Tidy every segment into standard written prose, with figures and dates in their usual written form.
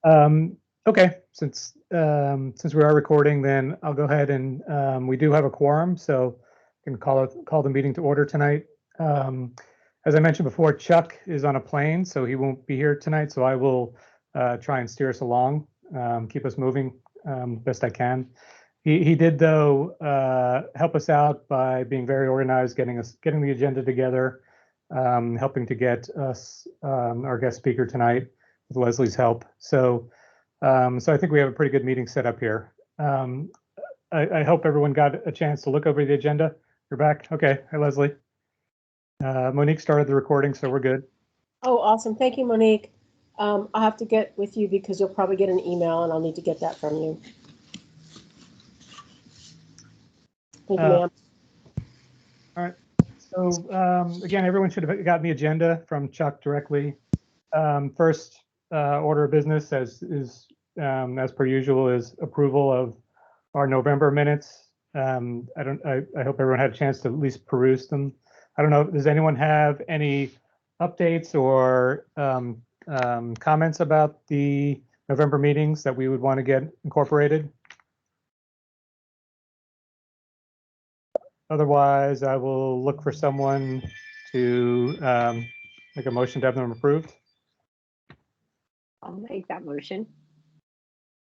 Okay, since we are recording, then I'll go ahead and we do have a quorum, so I can call the meeting to order tonight. As I mentioned before, Chuck is on a plane, so he won't be here tonight. So I will try and steer us along, keep us moving best I can. He did, though, help us out by being very organized, getting the agenda together, helping to get us our guest speaker tonight with Leslie's help. So I think we have a pretty good meeting set up here. I hope everyone got a chance to look over the agenda. You're back? Okay. Hi, Leslie. Monique started the recording, so we're good. Oh, awesome. Thank you, Monique. I'll have to get with you because you'll probably get an email and I'll need to get that from you. Thank you, ma'am. All right. So again, everyone should have gotten the agenda from Chuck directly. First order of business, as per usual, is approval of our November minutes. I hope everyone had a chance to at least peruse them. I don't know, does anyone have any updates or comments about the November meetings that we would want to get incorporated? Otherwise, I will look for someone to make a motion to have them approved. I'll make that motion.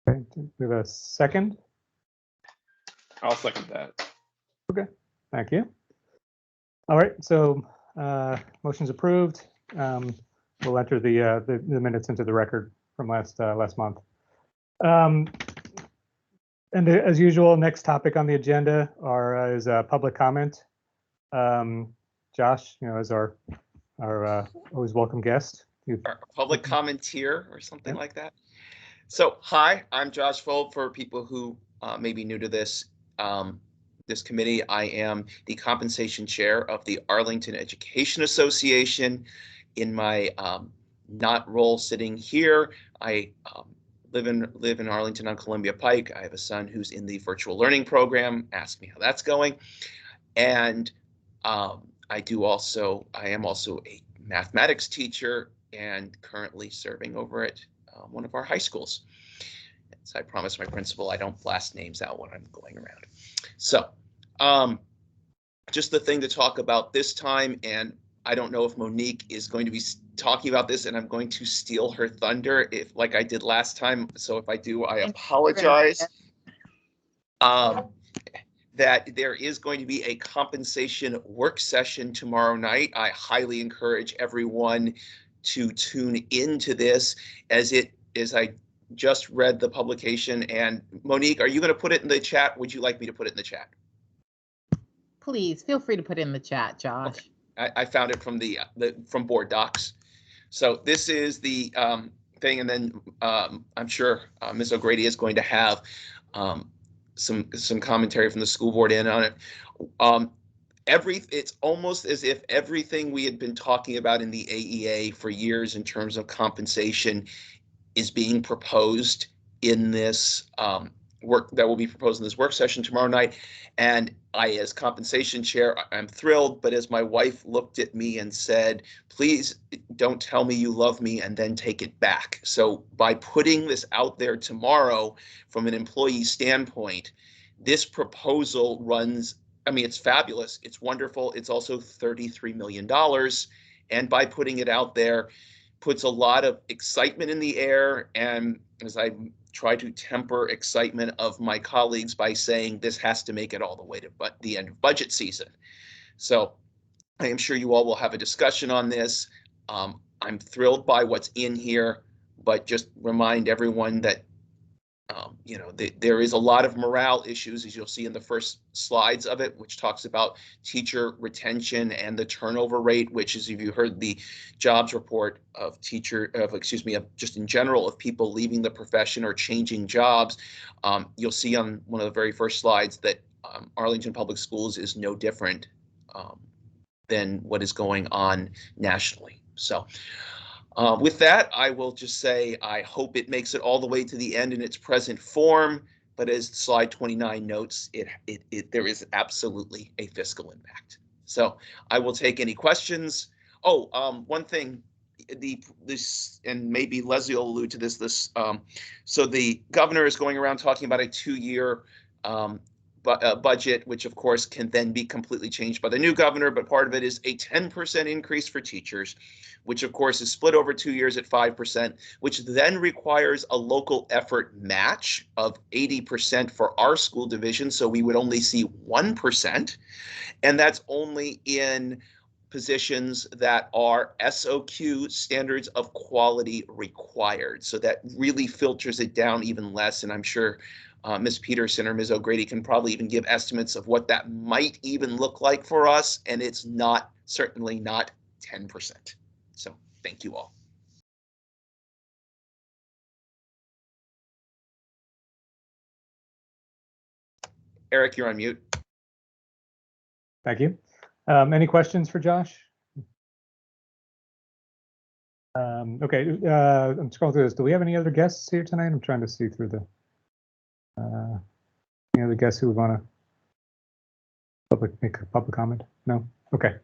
Okay, we have a second. I'll second that. Okay, thank you. All right, so motion's approved. We'll enter the minutes into the record from last month. And as usual, next topic on the agenda is public comment. Josh, as our always welcome guest. Our public commenteer or something like that. So, hi, I'm Josh Fold. For people who may be new to this committee, I am the compensation chair of the Arlington Education Association. In my not role sitting here, I live in Arlington on Columbia Pike. I have a son who's in the virtual learning program. Ask me how that's going. And I am also a mathematics teacher and currently serving over at one of our high schools. So I promised my principal I don't blast names out when I'm going around. So just the thing to talk about this time, and I don't know if Monique is going to be talking about this, and I'm going to steal her thunder like I did last time. So if I do, I apologize. That there is going to be a compensation work session tomorrow night. I highly encourage everyone to tune into this as I just read the publication. And Monique, are you going to put it in the chat? Would you like me to put it in the chat? Please feel free to put it in the chat, Josh. Okay. I found it from from board docs. So this is the thing, and then I'm sure Ms. O'Grady is going to have some commentary from the school board in on it. It's almost as if everything we had been talking about in the AEA for years in terms of compensation is being proposed in this work that will be proposed in this work session tomorrow night. And I, as compensation chair, I'm thrilled, but as my wife looked at me and said, please don't tell me you love me and then take it back. So by putting this out there tomorrow from an employee standpoint, this proposal runs, I mean, it's fabulous. It's wonderful. It's also $33 million. And by putting it out there, puts a lot of excitement in the air. And as I try to temper excitement of my colleagues by saying this has to make it all the way to the end of budget season. So I am sure you all will have a discussion on this. I'm thrilled by what's in here, but just remind everyone that there is a lot of morale issues, as you'll see in the first slides of it, which talks about teacher retention and the turnover rate, which is, if you heard the jobs report of just in general of people leaving the profession or changing jobs, you'll see on one of the very first slides that Arlington Public Schools is no different than what is going on nationally. So with that, I will just say I hope it makes it all the way to the end in its present form. But as slide 29 notes, there is absolutely a fiscal impact. So I will take any questions. Oh, one thing, this, and maybe Leslie will allude to this, so the governor is going around talking about a 2-year budget, which of course can then be completely changed by the new governor, but part of it is a 10% increase for teachers, which of course is split over 2 years at 5%, which then requires a local effort match of 80% for our school division. So we would only see 1%, and that's only in positions that are SOQ, standards of quality required. So that really filters it down even less. And I'm sure Ms. Peterson or Ms. O'Grady can probably even give estimates of what that might even look like for us. And it's not, certainly not 10%. So thank you all. Eric, you're on mute. Thank you. Any questions for Josh? Okay, I'm scrolling through this. Do we have any other guests here tonight? I'm trying to see through the any other guests who would want to make a public comment? No? Okay.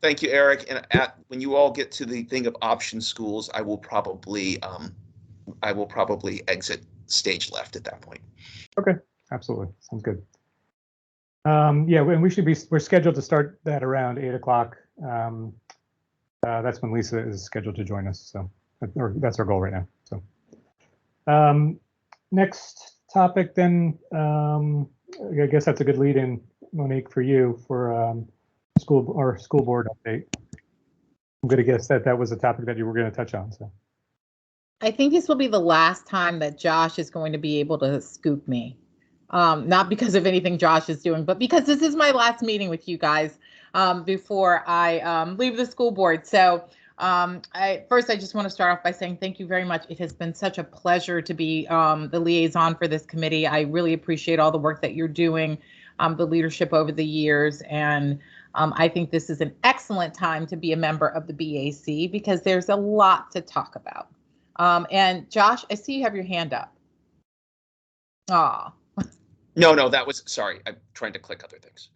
Thank you, Eric. And when you all get to the thing of option schools, I will probably exit stage left at that point. Okay, absolutely. Sounds good. Yeah, and we're scheduled to start that around 8 o'clock. That's when Lisa is scheduled to join us. So that's our goal right now. So next topic then, I guess that's a good lead in, Monique, for you for school board update. I'm going to guess that was a topic that you were going to touch on. So I think this will be the last time that Josh is going to be able to scoop me. Not because of anything Josh is doing, but because this is my last meeting with you guys before I leave the school board. So first, I just want to start off by saying thank you very much. It has been such a pleasure to be the liaison for this committee. I really appreciate all the work that you're doing, the leadership over the years. And I think this is an excellent time to be a member of the BAC because there's a lot to talk about. And Josh, I see you have your hand up. Aw. No, that was, sorry, I'm trying to click other things.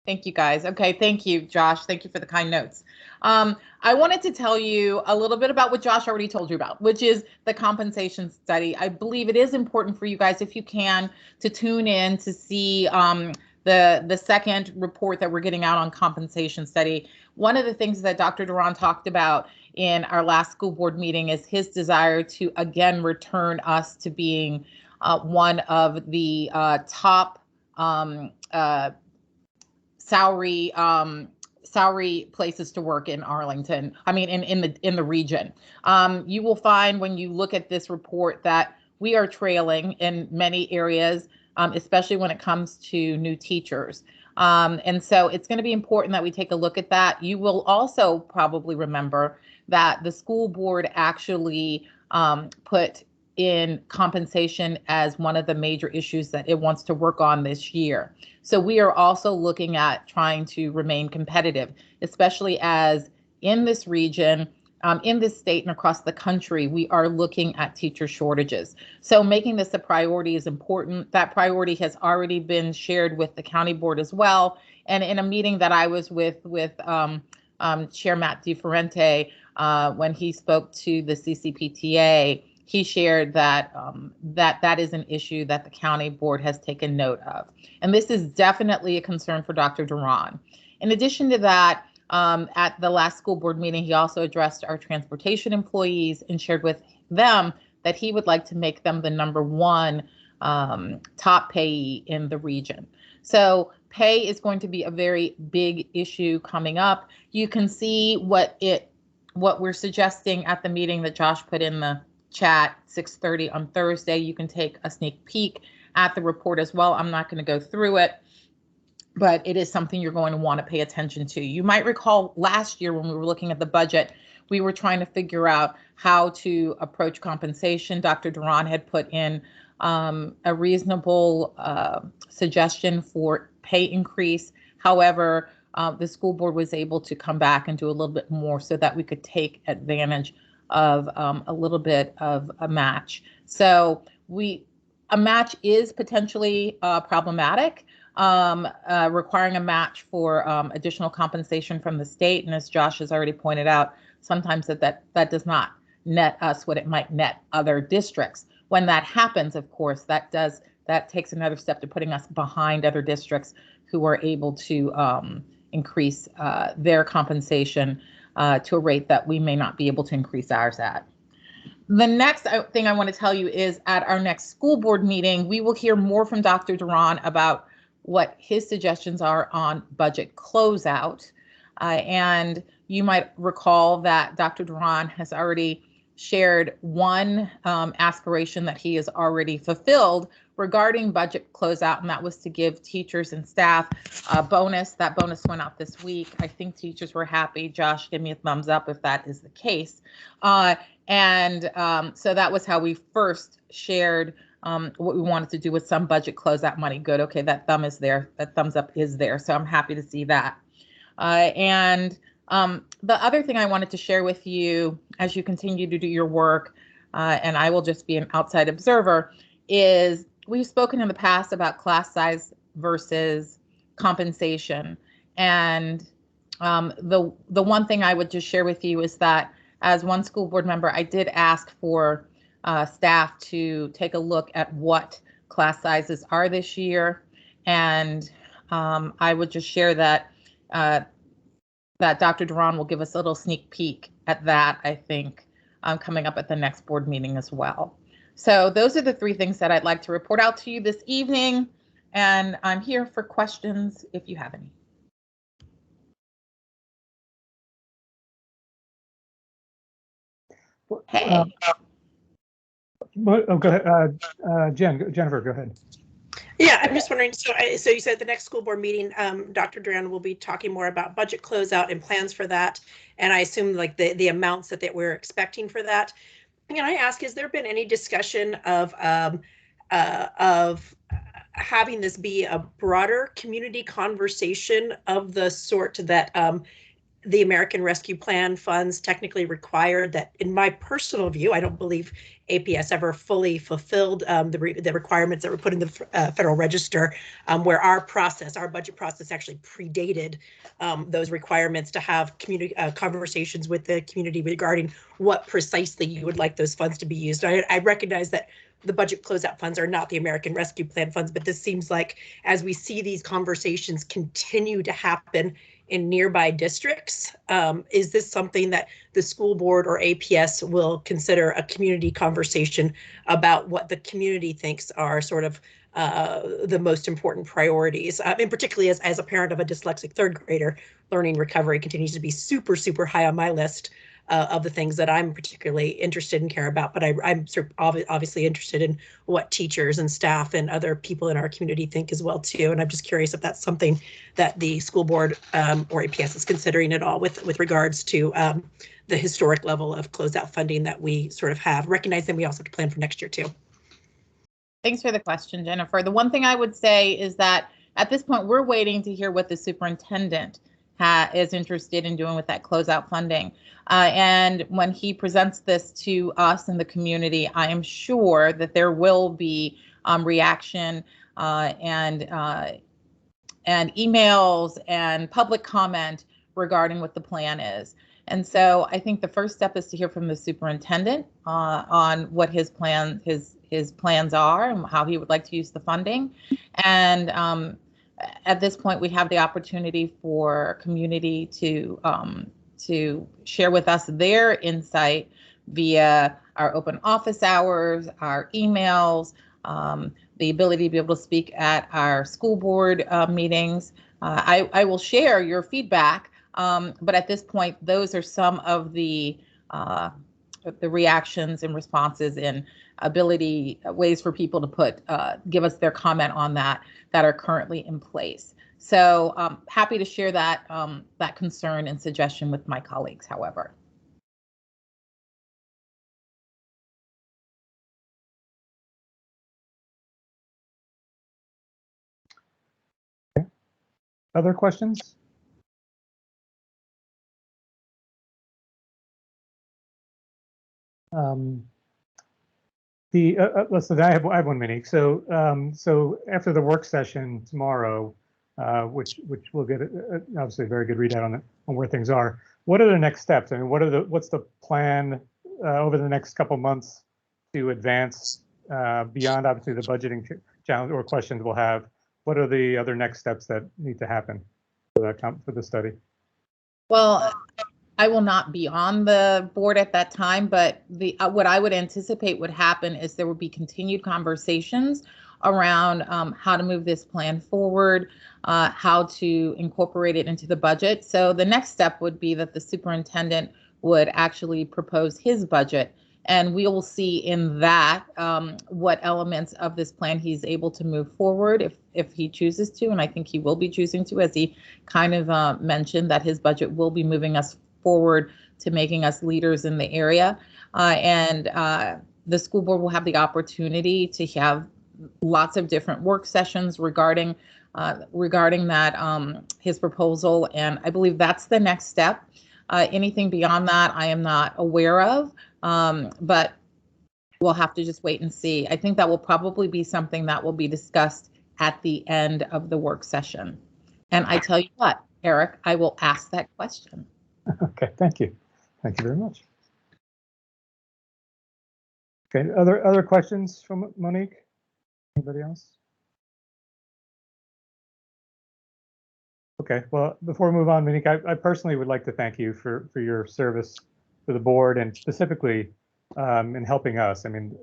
Thank you, guys. Okay, thank you, Josh. Thank you for the kind notes. I wanted to tell you a little bit about what Josh already told you about, which is the compensation study. I believe it is important for you guys, if you can, to tune in to see the second report that we're getting out on compensation study. One of the things that Dr. Duran talked about in our last school board meeting is his desire to, again, return us to being one of the top salary places to work in Arlington. I mean, in the region. You will find when you look at this report that we are trailing in many areas, especially when it comes to new teachers. And so it's going to be important that we take a look at that. You will also probably remember that the school board actually put in compensation as one of the major issues that it wants to work on this year. So we are also looking at trying to remain competitive, especially as in this region, in this state and across the country, we are looking at teacher shortages. So making this a priority is important. That priority has already been shared with the county board as well. And in a meeting that I was with Chair Matt DiFerente, when he spoke to the CCPTA, he shared that that is an issue that the county board has taken note of. And this is definitely a concern for Dr. Duran. In addition to that, at the last school board meeting, he also addressed our transportation employees and shared with them that he would like to make them the ¡1 top payee in the region. So pay is going to be a very big issue coming up. You can see what we're suggesting at the meeting that Josh put in the chat, 6:30 on Thursday. You can take a sneak peek at the report as well. I'm not going to go through it, but it is something you're going to want to pay attention to. You might recall last year when we were looking at the budget, we were trying to figure out how to approach compensation. Dr. Duran had put in a reasonable suggestion for pay increase. However, the school board was able to come back and do a little bit more so that we could take advantage of a little bit of a match. So a match is potentially problematic, requiring a match for additional compensation from the state. And as Josh has already pointed out, sometimes that does not net us what it might net other districts. When that happens, of course, that takes another step to putting us behind other districts who are able to increase their compensation to a rate that we may not be able to increase ours at. The next thing I want to tell you is at our next school board meeting, we will hear more from Dr. Duran about what his suggestions are on budget closeout. And you might recall that Dr. Duran has already shared one aspiration that he has already fulfilled regarding budget closeout, and that was to give teachers and staff a bonus. That bonus went out this week. I think teachers were happy. Josh, give me a thumbs up if that is the case. So that was how we first shared what we wanted to do with some budget closeout money. Good. Okay, that thumb is there. That thumbs up is there. So I'm happy to see that. The other thing I wanted to share with you as you continue to do your work, and I will just be an outside observer, is we've spoken in the past about class size versus compensation. And the one thing I would just share with you is that as one school board member, I did ask for staff to take a look at what class sizes are this year. And I would just share that that Dr. Duran will give us a little sneak peek at that, I think, coming up at the next board meeting as well. So those are the three things that I'd like to report out to you this evening. And I'm here for questions if you have any. Hey. Go ahead, Jennifer, go ahead. Yeah, I'm just wondering, so you said the next school board meeting, Dr. Duran will be talking more about budget closeout and plans for that. And I assume like the amounts that we're expecting for that. Can I ask, has there been any discussion of having this be a broader community conversation of the sort that the American Rescue Plan funds technically required? That, in my personal view, I don't believe APS ever fully fulfilled the requirements that were put in the Federal Register, where our budget process actually predated those requirements to have community conversations with the community regarding what precisely you would like those funds to be used. I recognize that the budget closeout funds are not the American Rescue Plan funds, but this seems like as we see these conversations continue to happen in nearby districts, is this something that the school board or APS will consider a community conversation about what the community thinks are sort of the most important priorities? And particularly as a parent of a dyslexic third grader, learning recovery continues to be super, super high on my list of the things that I'm particularly interested and care about. But I'm sort of obviously interested in what teachers and staff and other people in our community think as well too. And I'm just curious if that's something that the school board or APS is considering at all with regards to the historic level of closeout funding that we sort of have. Recognizing we also have to plan for next year too. Thanks for the question, Jennifer. The one thing I would say is that at this point, we're waiting to hear what the superintendent is interested in doing with that closeout funding. And when he presents this to us in the community, I am sure that there will be reaction and emails and public comment regarding what the plan is. And so I think the first step is to hear from the superintendent on what his plans are and how he would like to use the funding. And at this point, we have the opportunity for community to share with us their insight via our open office hours, our emails, the ability to be able to speak at our school board meetings. I will share your feedback, but at this point, those are some of the reactions and responses and ways for people to give us their comment on that are currently in place. So happy to share that concern and suggestion with my colleagues, however. Other questions? Listen, I have 1 minute. So after the work session tomorrow, which we'll get obviously a very good readout on where things are, what are the next steps? I mean, what's the plan over the next couple months to advance beyond obviously the budgeting challenge or questions we'll have? What are the other next steps that need to happen for the study? Well, I will not be on the board at that time, but what I would anticipate would happen is there would be continued conversations around how to move this plan forward, how to incorporate it into the budget. So the next step would be that the superintendent would actually propose his budget, and we will see in that what elements of this plan he's able to move forward if he chooses to, and I think he will be choosing to, as he kind of mentioned that his budget will be moving us forward to making us leaders in the area. And the school board will have the opportunity to have lots of different work sessions regarding that, his proposal. And I believe that's the next step. Anything beyond that, I am not aware of, but we'll have to just wait and see. I think that will probably be something that will be discussed at the end of the work session. And I tell you what, Eric, I will ask that question. Okay, thank you. Thank you very much. Okay, other questions from Monique? Anybody else? Okay, well, before we move on, Monique, I personally would like to thank you for your service to the board and specifically in helping us. I mean,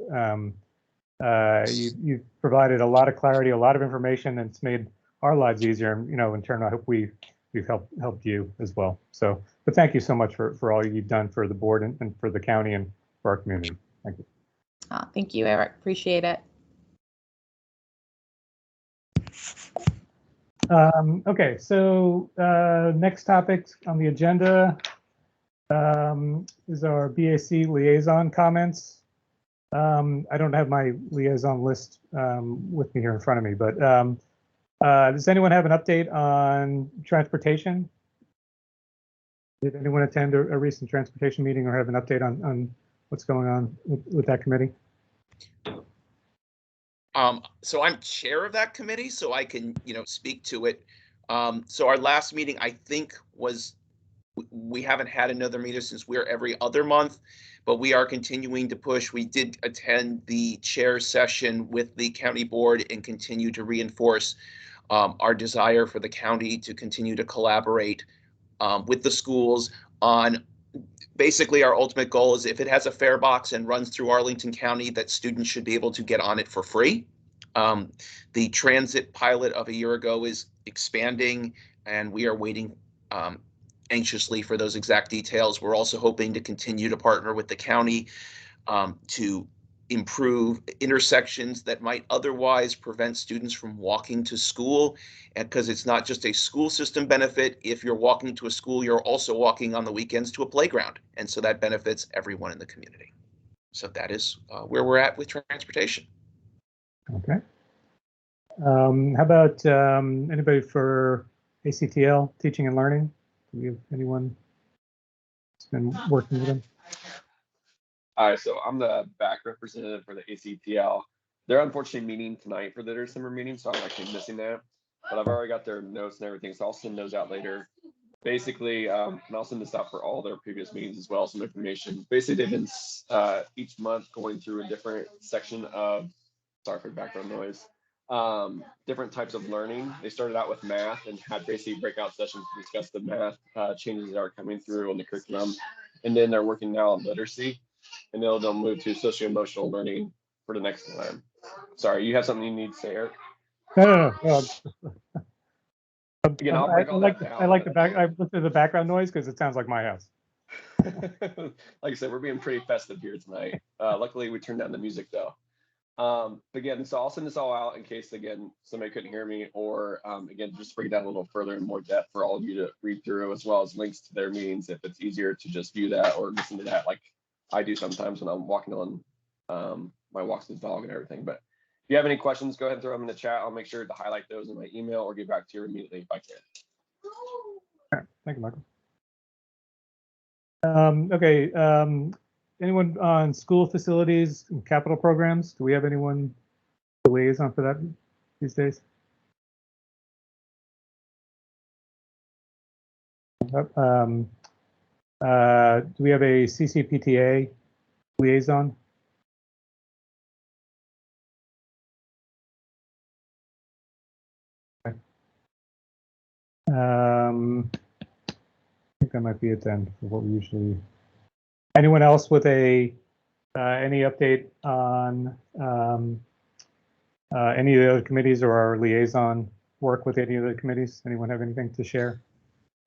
you've provided a lot of clarity, a lot of information, and it's made our lives easier. And, you know, in turn, I hope we've helped you as well. So, but thank you so much for all you've done for the board and for the county and for our community. Thank you. Thank you, Eric. Appreciate it. Okay, so next topic on the agenda is our BAC liaison comments. I don't have my liaison list with me here in front of me, but does anyone have an update on transportation? Did anyone attend a recent transportation meeting or have an update on what's going on with that committee? So I'm chair of that committee, so I can, speak to it. So our last meeting, I think, we haven't had another meeting since we're every other month, but we are continuing to push. We did attend the chair session with the county board and continue to reinforce our desire for the county to continue to collaborate with the schools on basically our ultimate goal is if it has a fare box and runs through Arlington County, that students should be able to get on it for free. The transit pilot of a year ago is expanding, and we are waiting anxiously for those exact details. We're also hoping to continue to partner with the county to improve intersections that might otherwise prevent students from walking to school, and because it's not just a school system benefit. If you're walking to a school, you're also walking on the weekends to a playground, and so that benefits everyone in the community. So that is where we're at with transportation. Okay. How about anybody for ACTL, teaching and learning? Do we have anyone who's been working with them? All right, so I'm the BAC representative for the ACTL. They're unfortunately meeting tonight for their December meeting, so I'm actually missing that. But I've already got their notes and everything, so I'll send those out later. Basically, and I'll send this out for all their previous meetings as well, some information. Basically, they've been each month going through a different section of, sorry for the background noise, different types of learning. They started out with math and had basically breakout sessions to discuss the math changes that are coming through in the curriculum. And then they're working now on literacy. And they'll move to socio-emotional learning for the next time. Sorry, you have something you need to say, Eric? No. Again, I'll break all that down. I like the back. I looked at the background noise because it sounds like my house. Like I said, we're being pretty festive here tonight. Luckily, we turned down the music though. But again, so I'll send this all out in case again somebody couldn't hear me, or again just break it down a little further in more depth for all of you to read through, as well as links to their meetings if it's easier to just view that or listen to that like I do sometimes when I'm walking on my walks with the dog and everything. But if you have any questions, go ahead and throw them in the chat. I'll make sure to highlight those in my email or get back to you immediately if I can. All right, thank you, Michael. Okay, anyone on school facilities and capital programs? Do we have anyone liaison for that these days? Do we have a CCPTA liaison? Okay. I think that might be it then for what we usually. Anyone else with a any update on any of the other committees or our liaison work with any of the committees? Anyone have anything to share?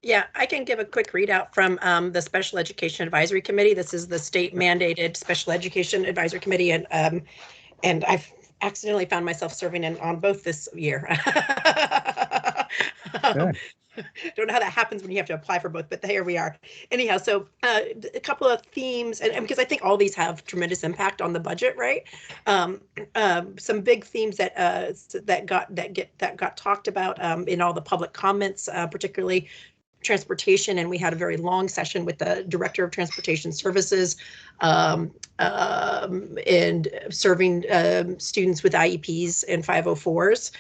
Yeah, I can give a quick readout from the Special Education Advisory Committee. This is the state mandated Special Education Advisory Committee, and I've accidentally found myself serving on both this year. Good. Don't know how that happens when you have to apply for both, but here we are. Anyhow, so a couple of themes, and because I think all these have tremendous impact on the budget, right? Some big themes that got talked about in all the public comments, particularly transportation, and we had a very long session with the director of transportation services and serving students with IEPs and 504s.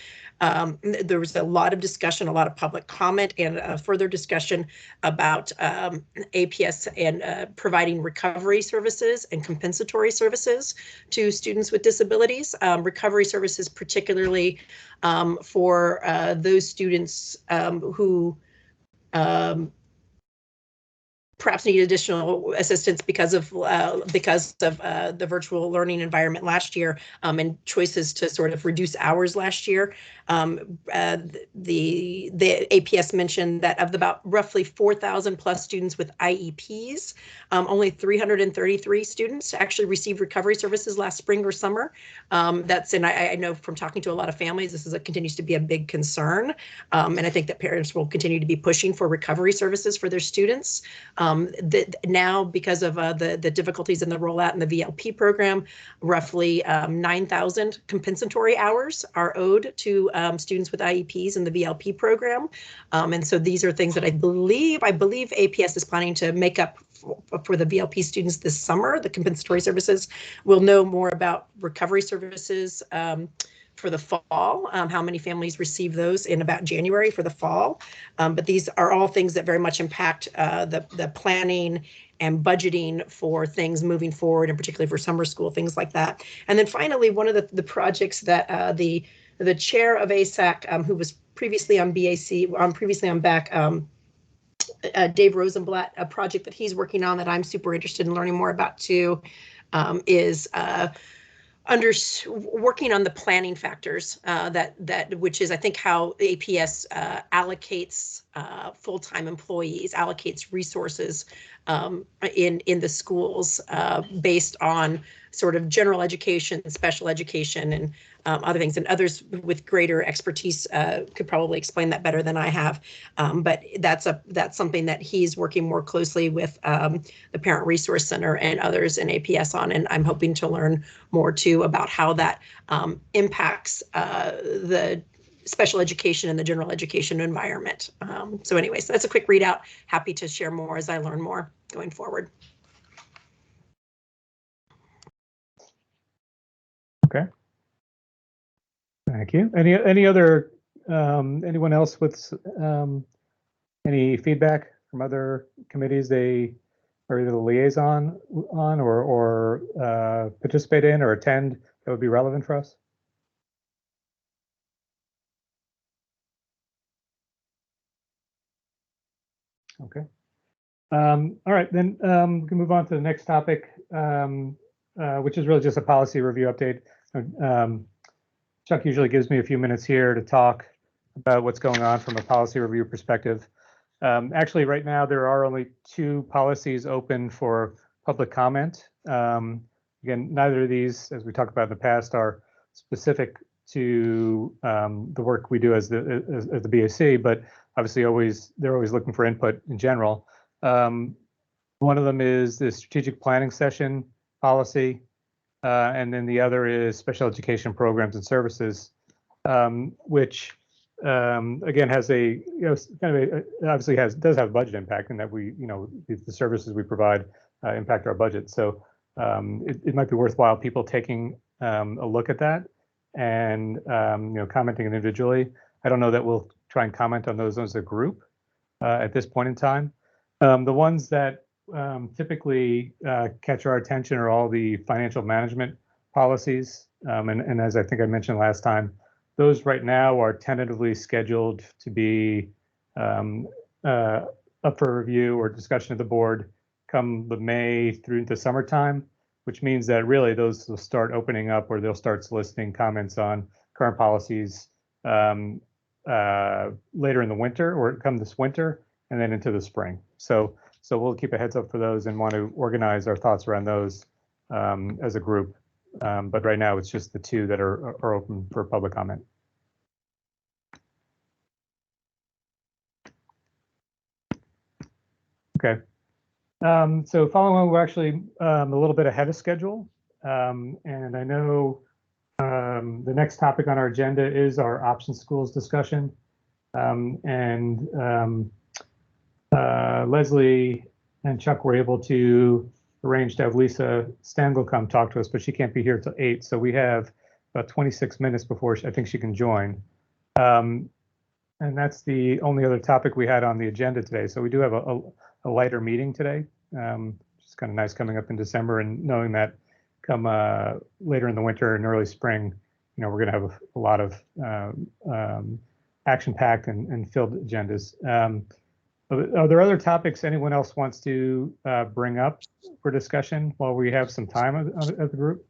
There was a lot of discussion, a lot of public comment, and further discussion about APS and providing recovery services and compensatory services to students with disabilities. Recovery services, particularly for those students who perhaps need additional assistance because of the virtual learning environment last year, and choices to sort of reduce hours last year. The APS mentioned that of about roughly 4,000 plus students with IEPs, only 333 students actually received recovery services last spring or summer. And I know from talking to a lot of families, this continues to be a big concern, and I think that parents will continue to be pushing for recovery services for their students. Now, because of the difficulties in the rollout in the VLP program, roughly 9,000 compensatory hours are owed to students with IEPs in the VLP program. And so these are things that I believe APS is planning to make up for the VLP students this summer. The compensatory services. We'll know more about recovery services for the fall, how many families receive those in about January for the fall. But these are all things that very much impact the planning and budgeting for things moving forward, and particularly for summer school, things like that. And then finally, one of the projects that the chair of ASAC, who was previously on BAC, previously on BAC, Dave Rosenblatt, a project that he's working on that I'm super interested in learning more about too, is working on the planning factors which is I think how APS allocates full-time employees, allocates resources in the schools based on sort of general education, special education, and other things. And others with greater expertise could probably explain that better than I have. But that's something that he's working more closely with the Parent Resource Center and others in APS on, and I'm hoping to learn more too about how that impacts the special education and the general education environment. So anyways, that's a quick readout. Happy to share more as I learn more going forward. Okay. Thank you. Any other anyone else with any feedback from other committees they are either the liaison on or participate in or attend that would be relevant for us? Okay. All right, then we can move on to the next topic, which is really just a policy review update. Chuck usually gives me a few minutes here to talk about what's going on from a policy review perspective. Actually, right now, there are only 2 policies open for public comment. Again, neither of these, as we talked about in the past, are specific to the work we do as the BAC, but obviously they're always looking for input in general. One of them is the strategic planning session policy, and then the other is special education programs and services, which again has a kind of obviously does have budget impact in that we the services we provide impact our budget. So it might be worthwhile people taking a look at that and commenting individually. I don't know that we'll try and comment on those as a group at this point in time. The ones that typically catch our attention are all the financial management policies. And as I think I mentioned last time, those right now are tentatively scheduled to be up for review or discussion of the board come the May through the summertime, which means that really those will start opening up, or they'll start soliciting comments on current policies later in the winter, or come this winter and then into the spring. So we'll keep a heads up for those and want to organize our thoughts around those as a group. But right now it's just the two that are open for public comment. Okay. So following on, we're actually a little bit ahead of schedule. And I know the next topic on our agenda is our option schools discussion. Leslie and Chuck were able to arrange to have Lisa Stengel come talk to us, but she can't be here till 8. So we have about 26 minutes before I think she can join. And that's the only other topic we had on the agenda today. So we do have a lighter meeting today. It's kind of nice coming up in December and knowing that come later in the winter and early spring, we're going to have a lot of action-packed and filled agendas. Are there other topics anyone else wants to bring up for discussion while we have some time of the group?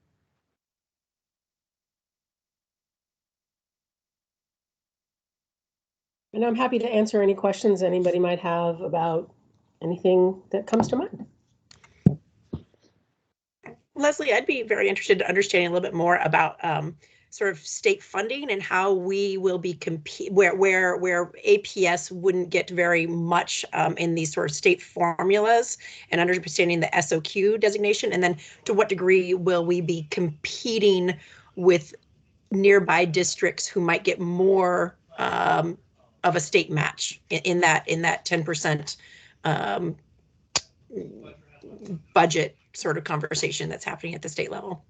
And I'm happy to answer any questions anybody might have about anything that comes to mind. Leslie, I'd be very interested in understanding a little bit more about sort of state funding and how we will be where APS wouldn't get very much in these sort of state formulas, and understanding the SOQ designation, and then to what degree will we be competing with nearby districts who might get more of a state match in that 10% budget sort of conversation that's happening at the state level?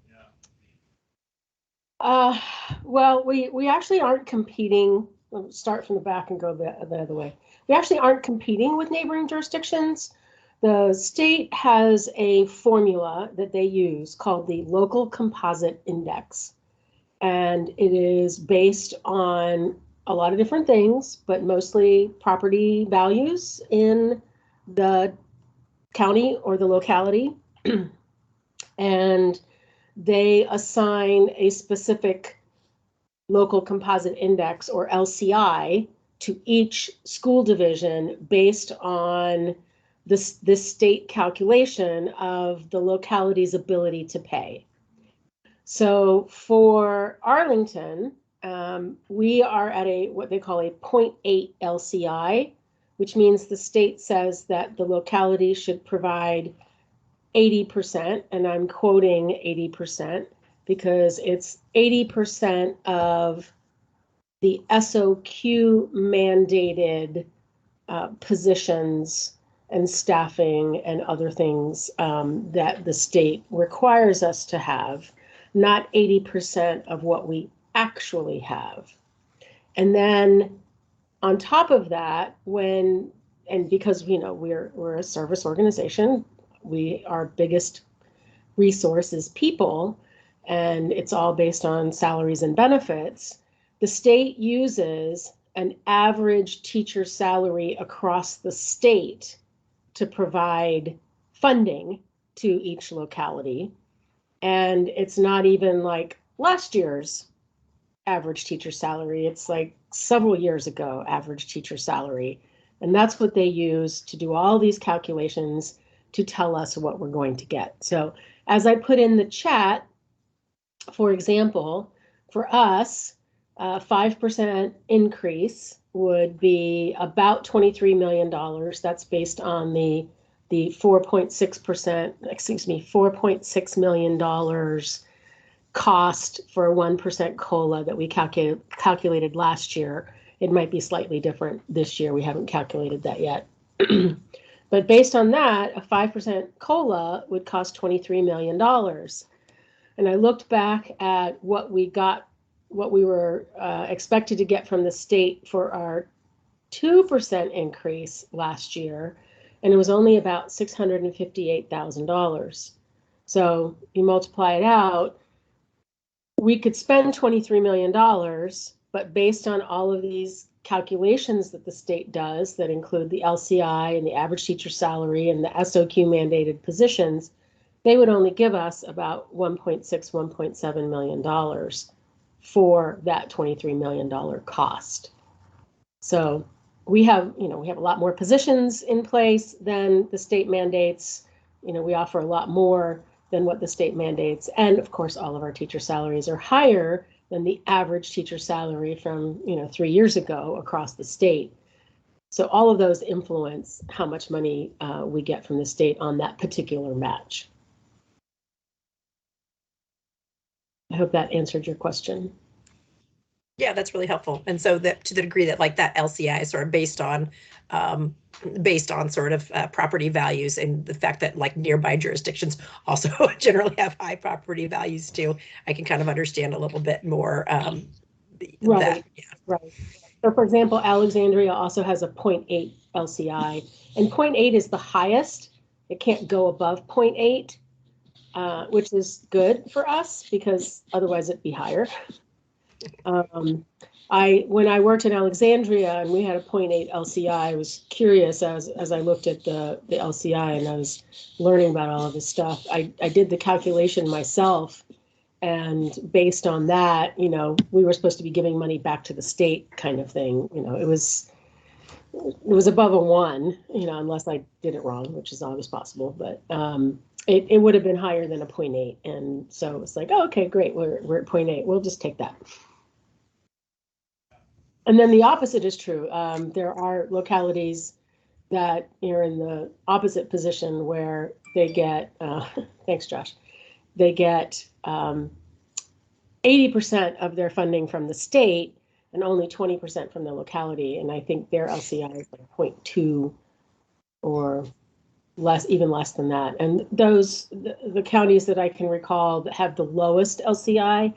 Well, we actually aren't competing. We'll start from the back and go the other way. We actually aren't competing with neighboring jurisdictions. The state has a formula that they use called the Local Composite Index. And it is based on a lot of different things, but mostly property values in the county or the locality. And they assign a specific local composite index, or LCI, to each school division based on this state calculation of the locality's ability to pay. So for Arlington, we are at what they call a 0.8 LCI, which means the state says that the locality should provide 80%, and I'm quoting 80% because it's 80% of the SOQ mandated positions and staffing and other things that the state requires us to have, not 80% of what we actually have. And then on top of that, because we're a service organization, our biggest resource is people, and it's all based on salaries and benefits. The state uses an average teacher salary across the state to provide funding to each locality. And it's not even like last year's average teacher salary. It's like several years ago average teacher salary. And that's what they use to do all these calculations to tell us what we're going to get. So as I put in the chat, for example, for us, a 5% increase would be about $23 million. That's based on the 4.6 million dollars cost for a 1% COLA that we calculated last year. It might be slightly different this year. We haven't calculated that yet. But based on that, a 5% COLA would cost $23 million. And I looked back at what we were expected to get from the state for our 2% increase last year. and it was only about $658,000. So you multiply it out, we could spend $23 million, but based on all of these calculations that the state does that include the LCI and the average teacher salary and the SOQ mandated positions, they would only give us about $1.6, $1.7 million for that $23 million cost. So we have a lot more positions in place than the state mandates. We offer a lot more than what the state mandates. And of course, all of our teacher salaries are higher than the average teacher salary from, 3 years ago across the state. So all of those influence how much money we get from the state on that particular match. I hope that answered your question. Yeah, that's really helpful. And so that to the degree that like that LCI is sort of based on sort of property values, and the fact that like nearby jurisdictions also generally have high property values too, I can kind of understand a little bit more. Right. So for example, Alexandria also has a 0.8 LCI, and 0.8 is the highest. It can't go above 0.8, which is good for us because otherwise it'd be higher. When I worked in Alexandria and we had a 0.8 LCI, I was curious as I looked at the LCI and I was learning about all of this stuff. I did the calculation myself, and based on that, we were supposed to be giving money back to the state kind of thing. It was above a 1, unless I did it wrong, which is always possible, but it would have been higher than a 0.8. And so it's like, oh, okay, great. We're at 0.8. We'll just take that. And then the opposite is true. There are localities that are in the opposite position where they get, thanks, Josh, they get 80% of their funding from the state and only 20% from the locality. And I think their LCI is like 0.2 or less, even less than that. And the counties that I can recall that have the lowest LCI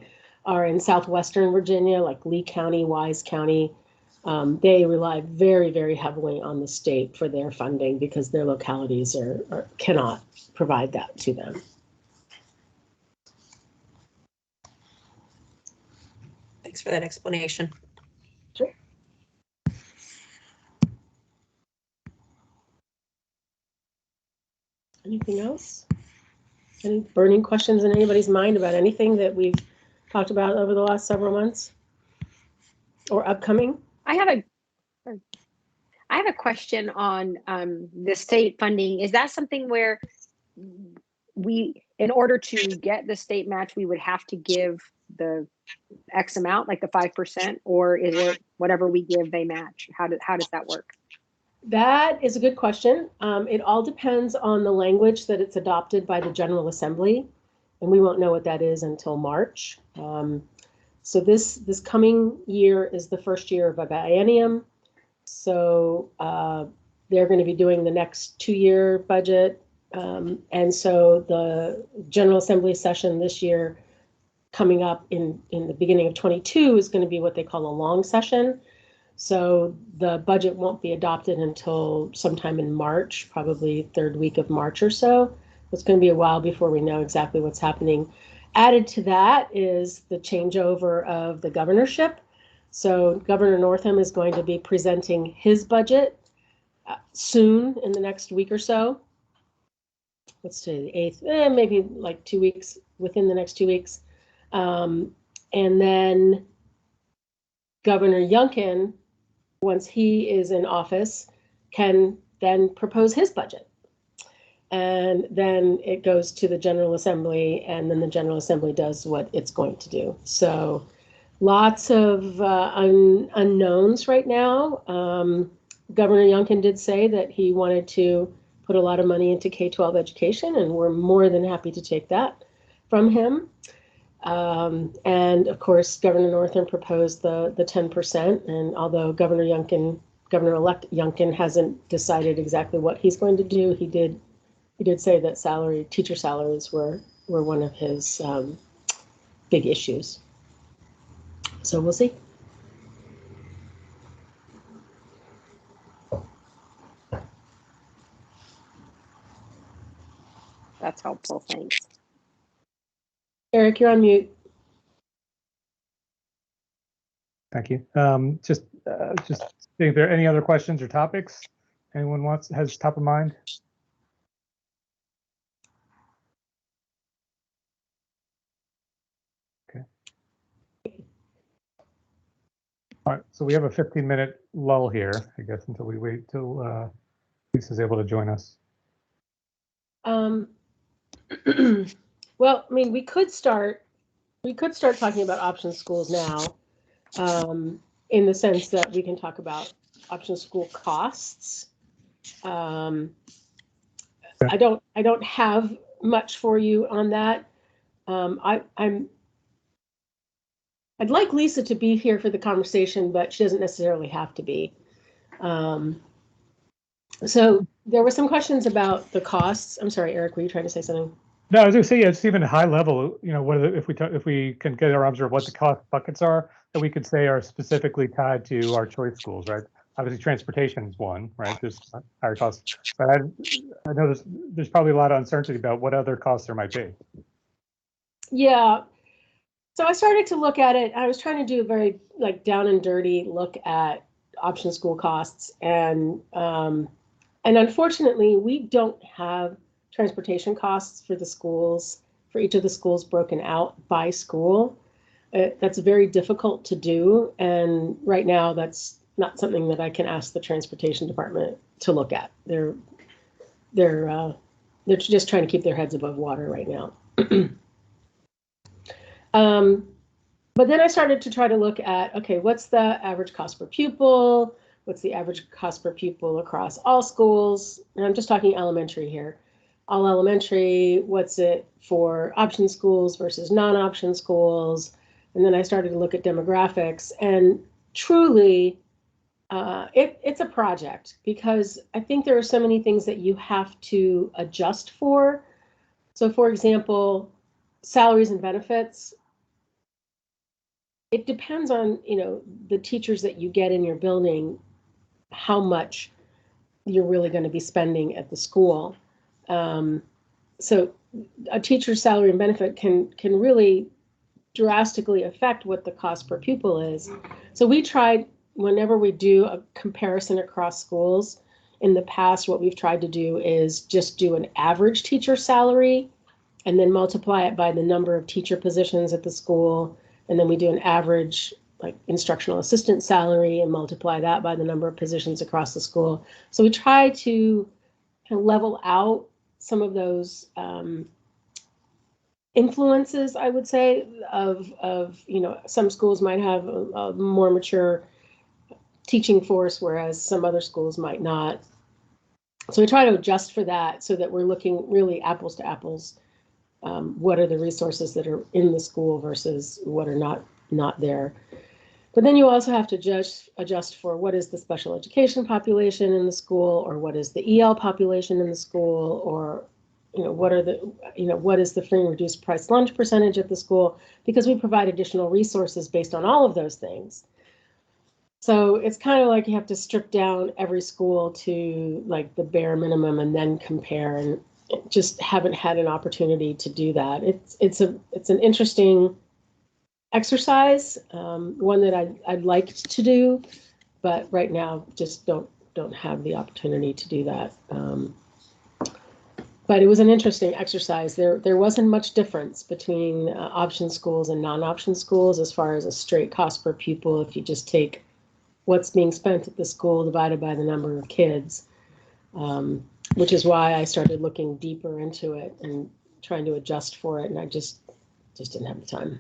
are in southwestern Virginia, like Lee County, Wise County. They rely very, very heavily on the state for their funding because their localities cannot provide that to them. Thanks for that explanation. Sure. Anything else? Any burning questions in anybody's mind about anything that we've talked about over the last several months or upcoming? I have a question on the state funding. Is that something where in order to get the state match, we would have to give the X amount, like the 5%, or is it whatever we give, they match? How does that work? That is a good question. It all depends on the language that it's adopted by the General Assembly, and we won't know what that is until March. So this coming year is the first year of a biennium. So they're going to be doing the next 2-year budget. And so the General Assembly session this year coming up in the beginning of 22 is going to be what they call a long session. So the budget won't be adopted until sometime in March, probably third week of March or so. It's going to be a while before we know exactly what's happening. Added to that is the changeover of the governorship. So Governor Northam is going to be presenting his budget soon in the next week or so. Let's say the 8th, maybe like 2 weeks, within the next 2 weeks. And then Governor Youngkin, once he is in office, can then propose his budget. And then it goes to the General Assembly, and then the General Assembly does what it's going to do. So lots of unknowns right now. Governor Youngkin did say that he wanted to put a lot of money into K-12 education, and we're more than happy to take that from him. And of course, Governor Northam proposed the 10%. And although Governor-elect Youngkin hasn't decided exactly what he's going to do, he did say that teacher salaries were one of his big issues. So we'll see. That's helpful. Thanks. Eric, you're on mute. Thank you. Just if there are any other questions or topics anyone has top of mind? Okay. All right, so we have a 15-minute lull here, I guess, until we wait till Lisa's able to join us. Well, I mean, we could start talking about option schools now, in the sense that we can talk about option school costs. I don't have much for you on that. I'd like Lisa to be here for the conversation, but she doesn't necessarily have to be. So there were some questions about the costs. I'm sorry, Eric, were you trying to say something? No, I was going to say, yeah, it's even high level. You know, if we can get our arms around what the cost buckets are that we could say are specifically tied to our choice schools, right? Obviously, transportation is one, right? There's higher costs, but I know there's probably a lot of uncertainty about what other costs there might be. Yeah. So I started to look at it. I was trying to do a very down and dirty look at option school costs, and unfortunately, we don't have transportation costs for the schools, for each of the schools broken out by school. That's very difficult to do, and right now that's not something that I can ask the transportation department to look at. They're just trying to keep their heads above water right now. But then I started to try to look at, okay, what's the average cost per pupil? What's the average cost per pupil across all schools? And I'm just talking elementary here. All elementary, what's it for option schools versus non-option schools? And then I started to look at demographics, and truly, it's a project, because I think there are so many things that you have to adjust for. So for example, salaries and benefits. It depends on, the teachers that you get in your building, how much you're really going to be spending at the school. So a teacher's salary and benefit can really drastically affect what the cost per pupil is. So we tried, whenever we do a comparison across schools, in the past, what we've tried to do is just do an average teacher salary and then multiply it by the number of teacher positions at the school. And then we do an average instructional assistant salary and multiply that by the number of positions across the school. So we try to kind of level out some of those influences, I would say, of some schools might have a more mature teaching force, whereas some other schools might not. So we try to adjust for that so that we're looking really apples to apples. What are the resources that are in the school versus what are not there. But then you also have to adjust for what is the special education population in the school, or what is the EL population in the school, or what is the free and reduced price lunch percentage at the school, because we provide additional resources based on all of those things. So it's kind of like you have to strip down every school to the bare minimum and then compare, and just haven't had an opportunity to do that. It's an interesting exercise, one that I'd like to do, but right now just don't have the opportunity to do that. But it was an interesting exercise. There wasn't much difference between option schools and non-option schools as far as a straight cost per pupil if you just take what's being spent at the school divided by the number of kids. Which is why I started looking deeper into it and trying to adjust for it, and I just didn't have the time.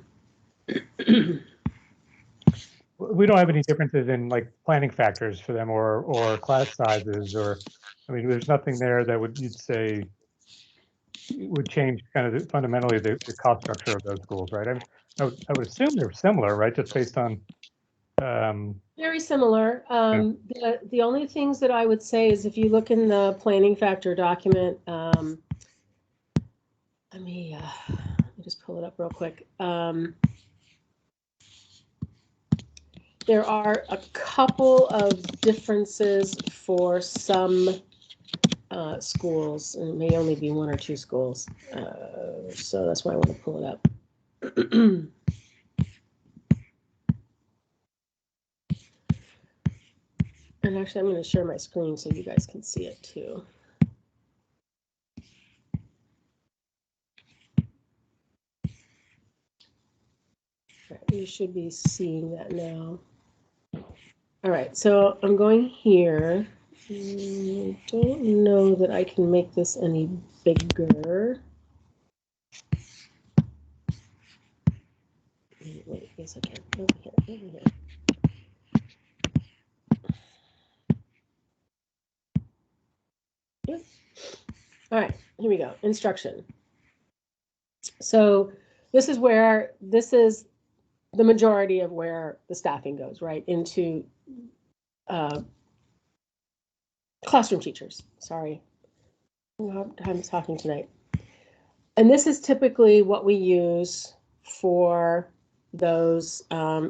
We don't have any differences in planning factors for them or class sizes, or there's nothing there that you'd say would change kind of fundamentally the cost structure of those schools, right? I would assume they're similar, right? Just based on very similar. The only things that I would say is if you look in the planning factor document, let me just pull it up real quick. There are a couple of differences for some schools, and it may only be 1 or 2 schools. So that's why I want to pull it up. And actually, I'm going to share my screen so you guys can see it too. You should be seeing that now. All right, so I'm going here. I don't know that I can make this any bigger. Wait, yes I can. Over here, over here. Yep. All right, here we go. Instruction. So this is the majority of where the staffing goes, right? Into classroom teachers. Sorry, I'm talking tonight. And this is typically what we use for those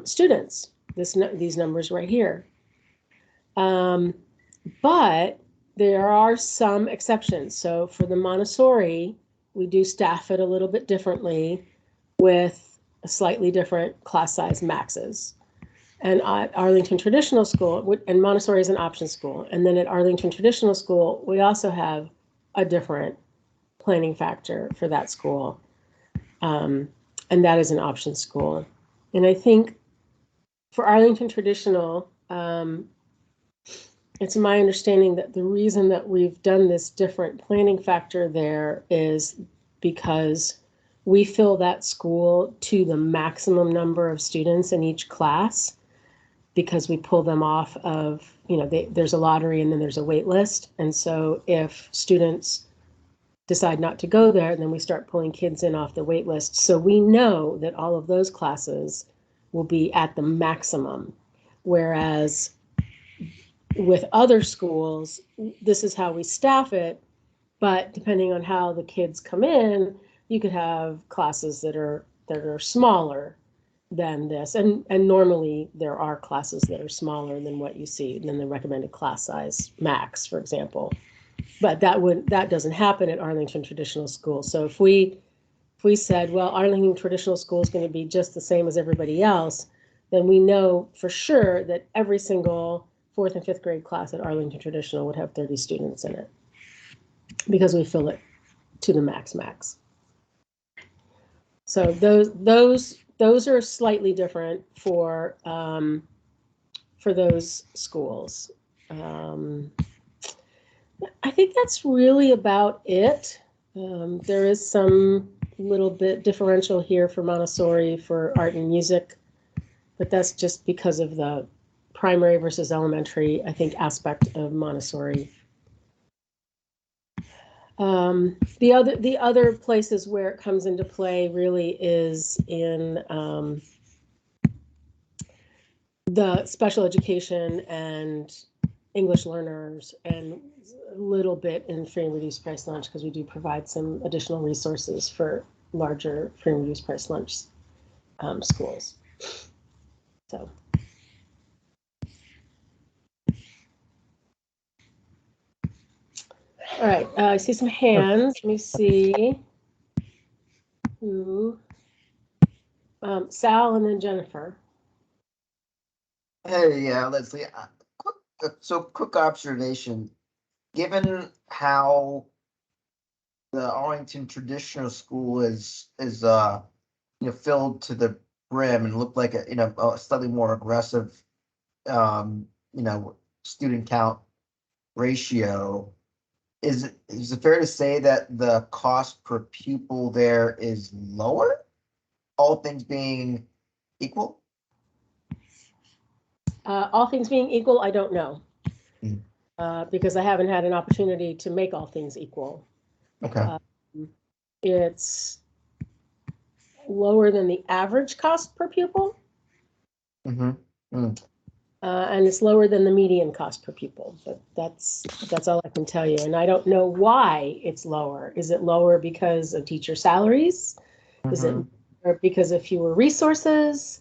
students. These numbers right here. But there are some exceptions. So for the Montessori, we do staff it a little bit differently with a slightly different class size maxes. And at Arlington Traditional School, and Montessori is an option school. And then at Arlington Traditional School, we also have a different planning factor for that school. And that is an option school. And I think for Arlington Traditional, it's my understanding that the reason that we've done this different planning factor there is because we fill that school to the maximum number of students in each class, because we pull them off of, there's a lottery and then there's a wait list. And so if students decide not to go there, then we start pulling kids in off the wait list. So we know that all of those classes will be at the maximum. Whereas with other schools, this is how we staff it, but depending on how the kids come in, you could have classes that are smaller than this. And normally there are classes that are smaller than what you see, than the recommended class size max, for example. But that doesn't happen at Arlington Traditional School. So if we said, well, Arlington Traditional School is going to be just the same as everybody else, then we know for sure that every single 4th and 5th grade class at Arlington Traditional would have 30 students in it, because we fill it to the max. So those are slightly different for those schools. I think that's really about it. There is some little bit differential here for Montessori for art and music, but that's just because of the primary versus elementary, I think, aspect of Montessori. The other places where it comes into play really is in the special education and English learners, and a little bit in free and reduced price lunch, because we do provide some additional resources for larger free and reduced price lunch schools. So. All right, I see some hands. Let me see who. Sal and then Jennifer. Hey, yeah, Leslie. Quick observation. Given how the Arlington Traditional School is filled to the brim and looked like a slightly more aggressive student count ratio, is it fair to say that the cost per pupil there is lower, all things being equal? All things being equal, I don't know, because I haven't had an opportunity to make all things equal. Okay. It's lower than the average cost per pupil, and it's lower than the median cost per pupil. But that's all I can tell you, and I don't know why it's lower. Is it lower because of teacher salaries? Is it because of fewer resources?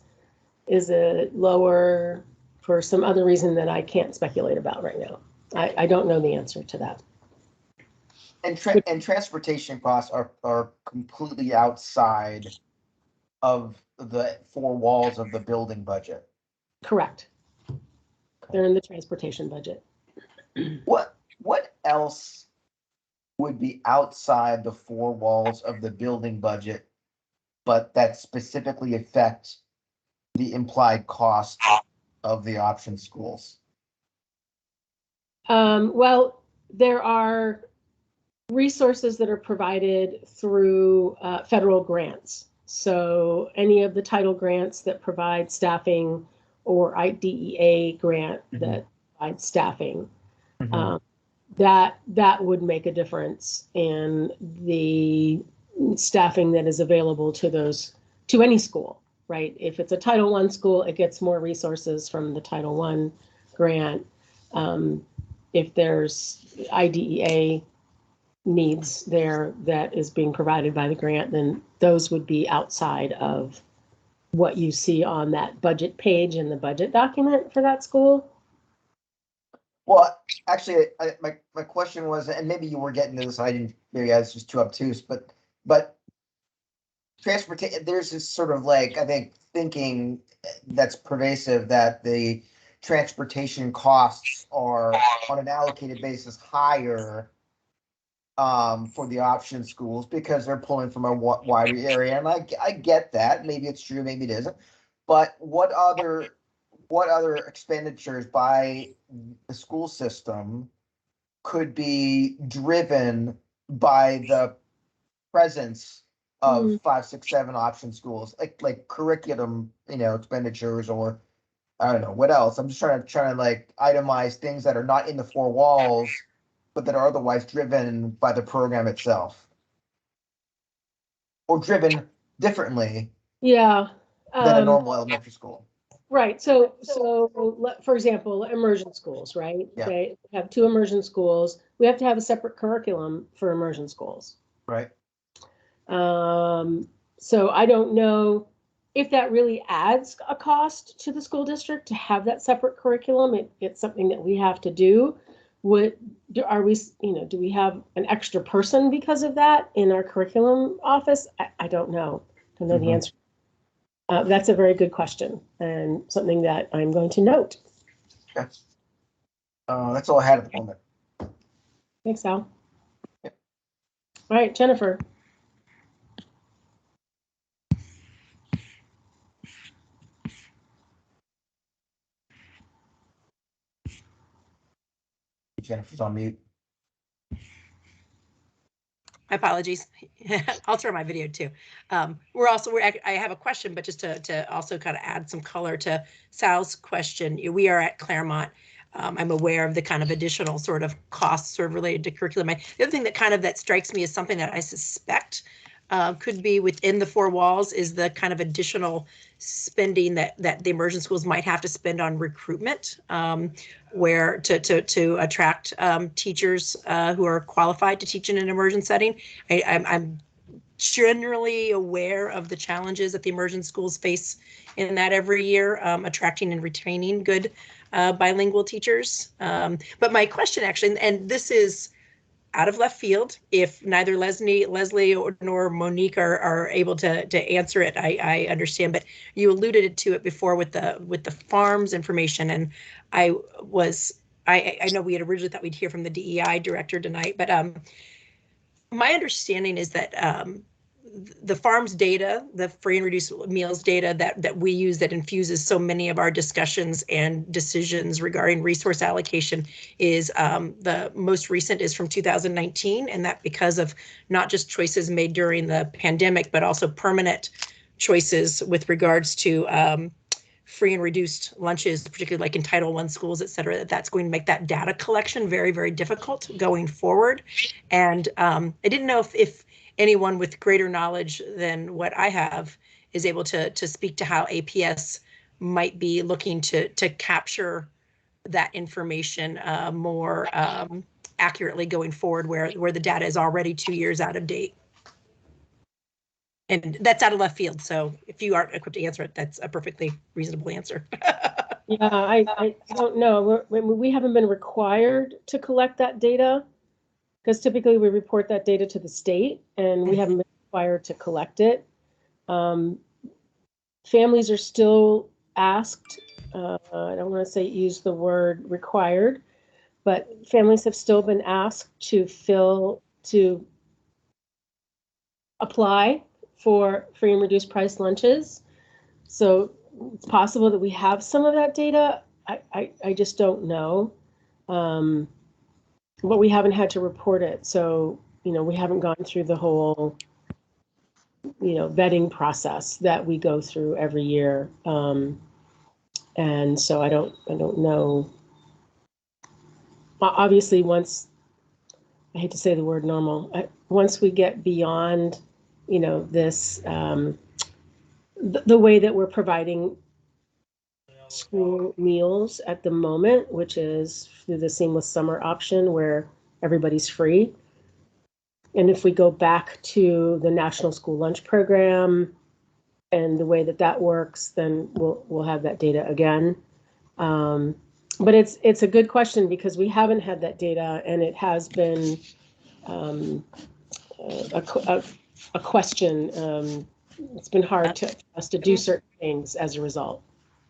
Is it lower for some other reason that I can't speculate about right now? I don't know the answer to that. And transportation costs are completely outside of the four walls of the building budget. Correct. They're in the transportation budget. What else would be outside the four walls of the building budget, but that specifically affect the implied cost of the option schools? Well, there are resources that are provided through federal grants. So any of the title grants that provide staffing or IDEA grant that provides staffing, that would make a difference in the staffing that is available to any school, right? If it's a Title I school, it gets more resources from the Title I grant. If there's IDEA needs there that is being provided by the grant, then those would be outside of what you see on that budget page in the budget document for that school. Well, actually, my question was, and maybe you were getting to this, I didn't, maybe I was just too obtuse, but transportation, there's this sort of like, I think, thinking that's pervasive that the transportation costs are on an allocated basis higher for the option schools because they're pulling from a wider area. And I get that. Maybe it's true, maybe it isn't. But what other expenditures by the school system could be driven by the presence of 5, 6, 7 option schools, like curriculum, expenditures, or I don't know what else. I'm just trying to like itemize things that are not in the four walls, but that are otherwise driven by the program itself, or driven differently. Yeah. Than a normal elementary school. Right. So for example, immersion schools, right? Yeah. Okay. We have 2 immersion schools. We have to have a separate curriculum for immersion schools. Right. So I don't know if that really adds a cost to the school district to have that separate curriculum. It's something that we have to do. Do we have an extra person because of that in our curriculum office? I don't know. I don't know the answer. That's a very good question and something that I'm going to note. Okay. That's all I had at the moment. Thanks, Al. Yep. All right, Jennifer. Jennifer's on mute. My apologies. I'll turn my video too. I have a question, but just to also kind of add some color to Sal's question. We are at Claremont. I'm aware of the kind of additional sort of costs sort of related to curriculum. The other thing that strikes me as something that I suspect could be within the four walls is the kind of additional spending that the immersion schools might have to spend on recruitment, where to attract teachers who are qualified to teach in an immersion setting. I'm generally aware of the challenges that the immersion schools face in that every year, attracting and retaining good bilingual teachers. But my question actually, and this is out of left field, if neither Leslie nor Monique are able to answer it, I understand. But you alluded to it before with the farms information, and I know we had originally thought we'd hear from the DEI director tonight, but my understanding is that the farms data, the free and reduced meals data that we use that infuses so many of our discussions and decisions regarding resource allocation is the most recent is from 2019, and that because of not just choices made during the pandemic, but also permanent choices with regards to free and reduced lunches, particularly like in Title I schools, et cetera, that's going to make that data collection very, very difficult going forward. And I didn't know if anyone with greater knowledge than what I have is able to speak to how APS might be looking to capture that information more accurately going forward, where the data is already 2 years out of date. And that's out of left field. So if you aren't equipped to answer it, that's a perfectly reasonable answer. Yeah, I don't know. We haven't been required to collect that data. because typically we report that data to the state and we haven't been required to collect it. Families are still asked, I don't want to say use the word required, but families have still been asked to apply for free and reduced price lunches. So it's possible that we have some of that data. I just don't know. But we haven't had to report it. So, we haven't gone through the whole, vetting process that we go through every year. And so I don't know. Obviously, I hate to say the word normal, once we get beyond, this, the way that we're providing school meals at the moment, which is through the seamless summer option where everybody's free. And if we go back to the National School Lunch Program and the way that works, then we'll have that data again. But it's a good question because we haven't had that data, and it has been a question. It's been hard for us to do certain things as a result.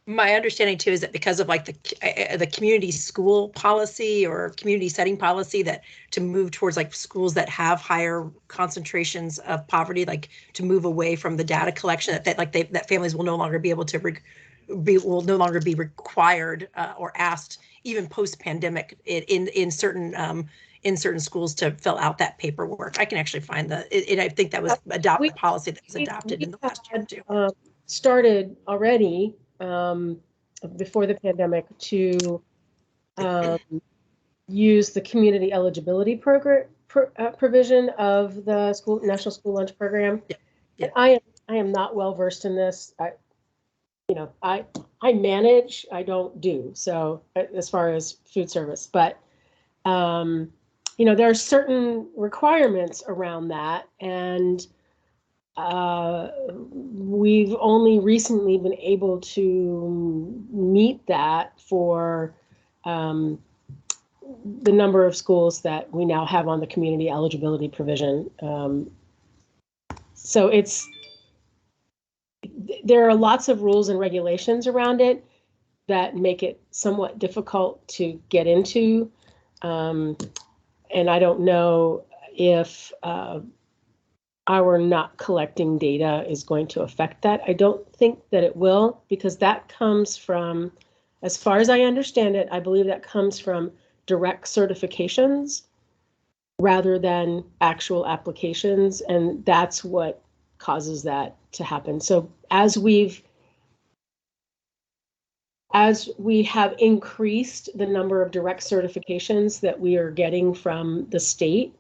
My understanding too is that because of like the community school policy or community setting policy, that to move towards like schools that have higher concentrations of poverty, like to move away from the data collection, that families will no longer be able to will no longer be required or asked, even post-pandemic, in certain schools to fill out that paperwork. I can actually find I think that was adopted policy that was adopted in the last year too. Started already before the pandemic to use the community eligibility program provision of the National School Lunch Program. Yeah. And I am not well versed in this. I manage, I don't do so as far as food service, but there are certain requirements around that, and we've only recently been able to meet that for the number of schools that we now have on the community eligibility provision. So there are lots of rules and regulations around it that make it somewhat difficult to get into. And I don't know if our not collecting data is going to affect that. I don't think that it will, because that comes from, as far as I understand it, I believe that comes from direct certifications rather than actual applications. And that's what causes that to happen. So as we have increased the number of direct certifications that we are getting from the state,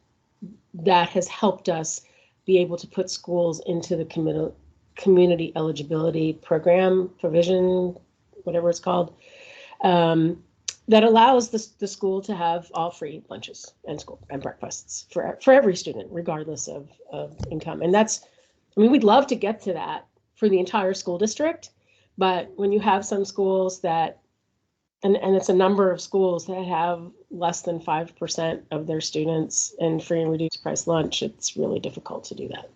that has helped us be able to put schools into the community eligibility program provision, whatever it's called, that allows the school to have all free lunches and breakfasts for every student, regardless of income. And we'd love to get to that for the entire school district, but when you have some schools that, and it's a number of schools that have less than 5% of their students in free and reduced price lunch, it's really difficult to do that.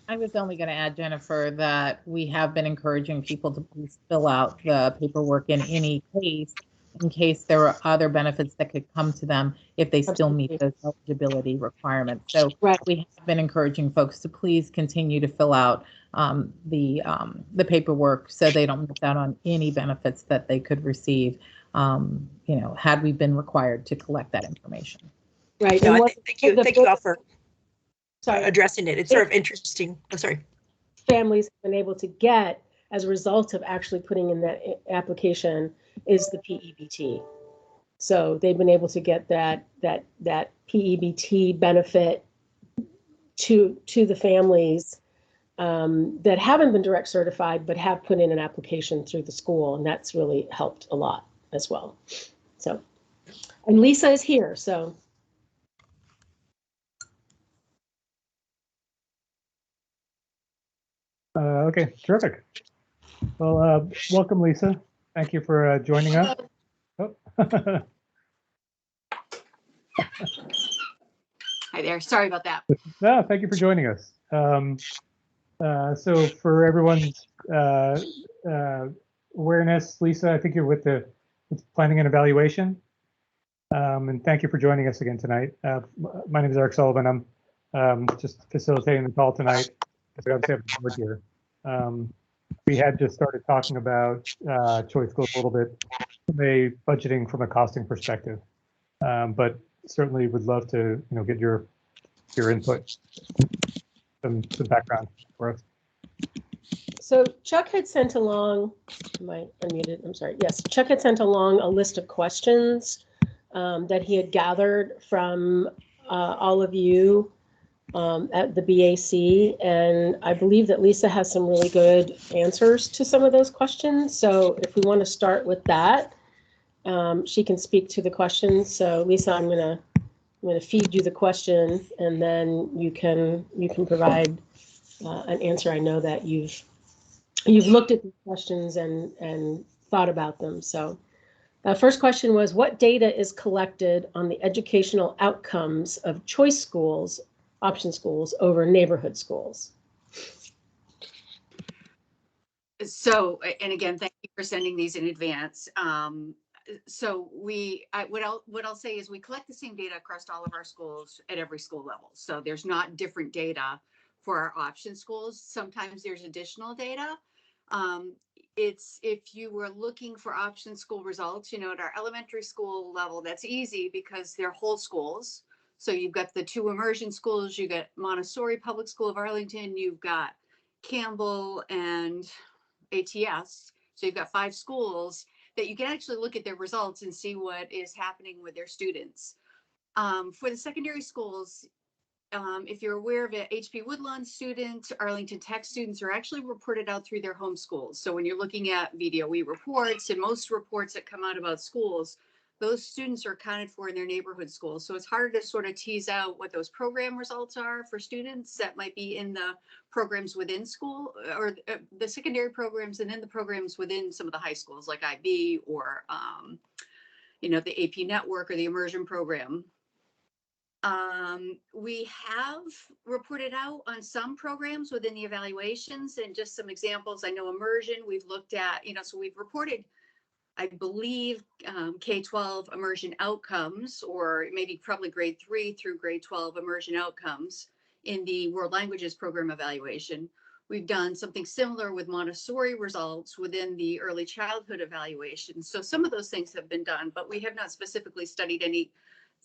I was only going to add, Jennifer, that we have been encouraging people to please fill out the paperwork in any case, in case there are other benefits that could come to them if they still meet those eligibility requirements. So we have been encouraging folks to please continue to fill out the paperwork so they don't miss out on any benefits that they could receive, had we been required to collect that information. Right. No, thank you all for addressing it. It's sort of interesting. I'm sorry. Families have been able to get as a result of actually putting in that application is the PEBT. So they've been able to get that PEBT benefit to the families that haven't been direct certified but have put in an application through the school, and that's really helped a lot as well. So, and Lisa is here, so. Okay, terrific. Well, welcome, Lisa. Thank you for joining us. Oh. Hi there. Sorry about that. No, thank you for joining us. So for everyone's awareness, Lisa, I think you're with the planning and evaluation. And thank you for joining us again tonight. My name is Eric Sullivan. I'm just facilitating the call tonight. We obviously have the board here. We had just started talking about choice schools a little bit from a budgeting, from a costing perspective, but certainly would love to get your input, some background for us. So Chuck had sent along, am I unmuted? I'm sorry. Yes, Chuck had sent along a list of questions that he had gathered from all of you at the BAC. And I believe that Lisa has some really good answers to some of those questions. So if we want to start with that, she can speak to the questions. So Lisa, I'm gonna feed you the question, and then you can provide an answer. I know that you've looked at the questions and thought about them. So first question was, what data is collected on the educational outcomes of choice schools, option schools, over neighborhood schools? So, and again, thank you for sending these in advance. So what I'll say is we collect the same data across all of our schools at every school level. So there's not different data for our option schools. Sometimes there's additional data. It's if you were looking for option school results, at our elementary school level, that's easy because they're whole schools. So you've got the 2 immersion schools, you got Montessori Public School of Arlington, you've got Campbell and ATS. So you've got 5 schools that you can actually look at their results and see what is happening with their students. For the secondary schools, if you're aware of it, HP Woodlawn students, Arlington Tech students are actually reported out through their home schools. So when you're looking at VDOE reports and most reports that come out about schools, those students are accounted for in their neighborhood schools. So it's harder to sort of tease out what those program results are for students that might be in the programs within school, or the secondary programs, and then the programs within some of the high schools like IB or, the AP network or the immersion program. We have reported out on some programs within the evaluations, and just some examples. I know immersion, we've looked at, so we've reported, I believe, K-12 immersion outcomes, or maybe probably grade 3 through grade 12 immersion outcomes in the world languages program evaluation. We've done something similar with Montessori results within the early childhood evaluation. So some of those things have been done, but we have not specifically studied any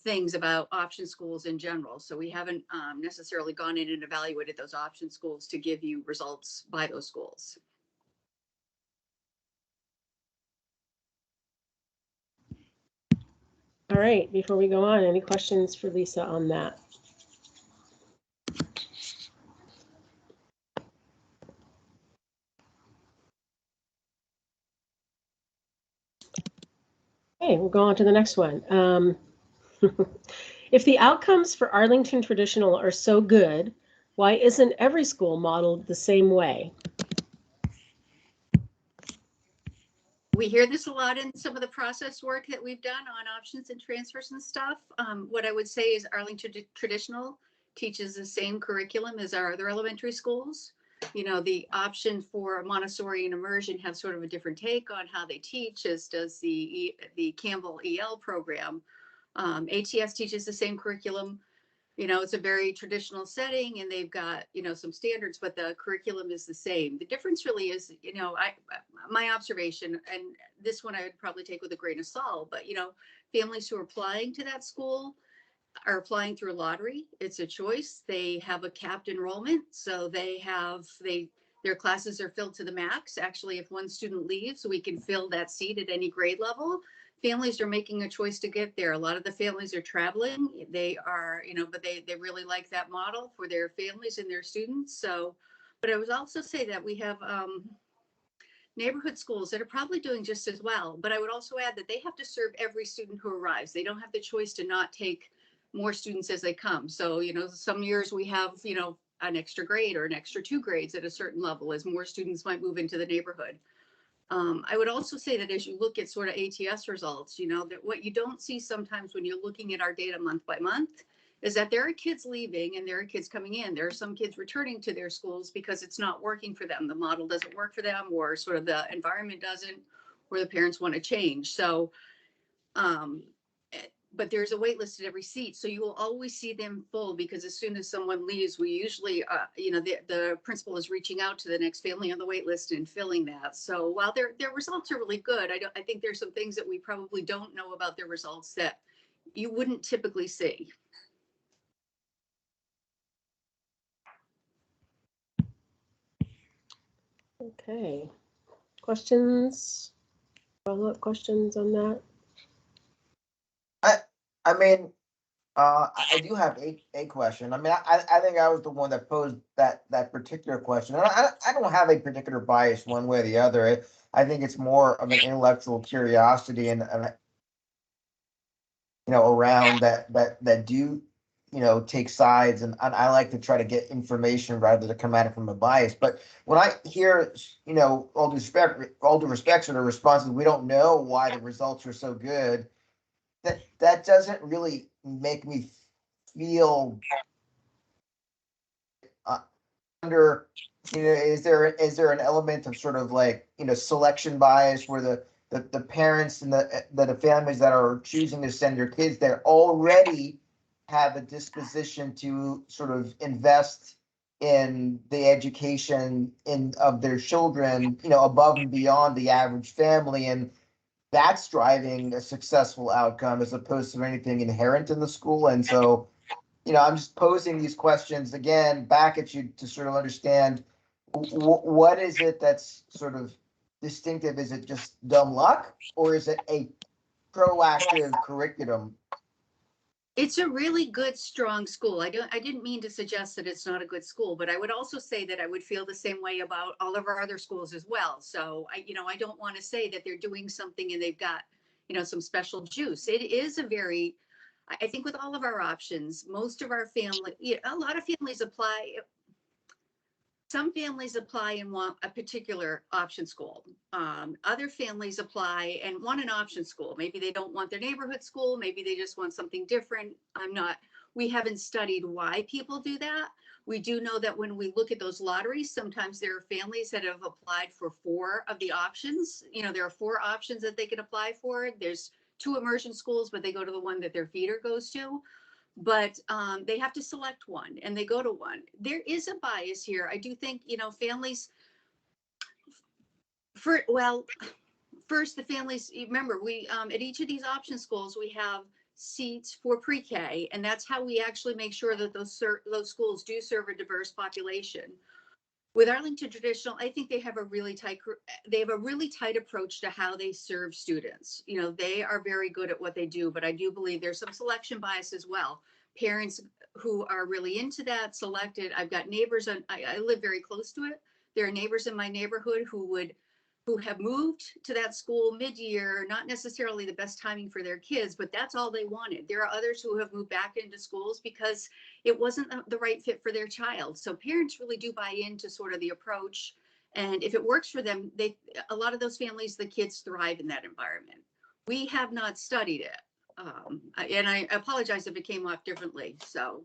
things about option schools in general. So we haven't necessarily gone in and evaluated those option schools to give you results by those schools. All right, before we go on, any questions for Lisa on that? Okay, we'll go on to the next one. If the outcomes for Arlington Traditional are so good, why isn't every school modeled the same way? We hear this a lot in some of the process work that we've done on options and transfers and stuff. What I would say is Arlington Traditional teaches the same curriculum as our other elementary schools. The option for Montessori and immersion have sort of a different take on how they teach, as does the Campbell EL program. ATS teaches the same curriculum. It's a very traditional setting, and they've got, some standards, but the curriculum is the same. The difference really is, my observation, and this one I would probably take with a grain of salt, but, families who are applying to that school are applying through a lottery. It's a choice. They have a capped enrollment. So their classes are filled to the max. Actually, if one student leaves, we can fill that seat at any grade level. Families are making a choice to get there. A lot of the families are traveling. They are, but they really like that model for their families and their students. So, but I would also say that we have neighborhood schools that are probably doing just as well. But I would also add that they have to serve every student who arrives. They don't have the choice to not take more students as they come. So, some years we have, an extra grade or an extra 2 grades at a certain level as more students might move into the neighborhood. I would also say that as you look at sort of ATS results, that what you don't see sometimes when you're looking at our data month by month is that there are kids leaving and there are kids coming in. There are some kids returning to their schools because it's not working for them. The model doesn't work for them, or sort of the environment doesn't, or the parents want to change. So, but there's a wait list at every seat. So you will always see them full, because as soon as someone leaves, we usually, the principal is reaching out to the next family on the wait list and filling that. So while their results are really good, I think there's some things that we probably don't know about their results that you wouldn't typically see. Okay. Questions? Follow-up questions on that? I mean, I do have a question. I mean, I think I was the one that posed that particular question. And I don't have a particular bias one way or the other. I think it's more of an intellectual curiosity and around that do, take sides. And I like to try to get information rather than come at it from a bias. But when I hear, all due respect to the responses, we don't know why the results are so good. That doesn't really make me feel under, is there an element of sort of like, selection bias where the parents and the families that are choosing to send their kids there already have a disposition to sort of invest in the education of their children, above and beyond the average family, and that's driving a successful outcome as opposed to anything inherent in the school. And so, I'm just posing these questions again back at you to sort of understand what is it that's sort of distinctive? Is it just dumb luck, or is it a proactive curriculum? It's a really good, strong school. I didn't mean to suggest that it's not a good school, but I would also say that I would feel the same way about all of our other schools as well. So I don't want to say that they're doing something and they've got, some special juice. It is I think with all of our options, most of our family, a lot of families apply. Some families apply and want a particular option school. Other families apply and want an option school. Maybe they don't want their neighborhood school. Maybe they just want something different. We haven't studied why people do that. We do know that when we look at those lotteries, sometimes there are families that have applied for 4 of the options. There are 4 options that they can apply for. There's 2 immersion schools, but they go to the one that their feeder goes to. But they have to select one and they go to one. There is a bias here. I do think, families, first the families, remember, we at each of these option schools, we have seats for pre-K, and that's how we actually make sure that those schools do serve a diverse population. With Arlington Traditional, I think they have a really tight approach to how they serve students. They are very good at what they do, but I do believe there's some selection bias as well. Parents who are really into that selected. I've got neighbors, I live very close to it. There are neighbors in my neighborhood who have moved to that school mid-year, not necessarily the best timing for their kids, but that's all they wanted. There are others who have moved back into schools because it wasn't the right fit for their child. So parents really do buy into sort of the approach. And if it works for them, a lot of those families, the kids thrive in that environment. We have not studied it. And I apologize if it came off differently. So.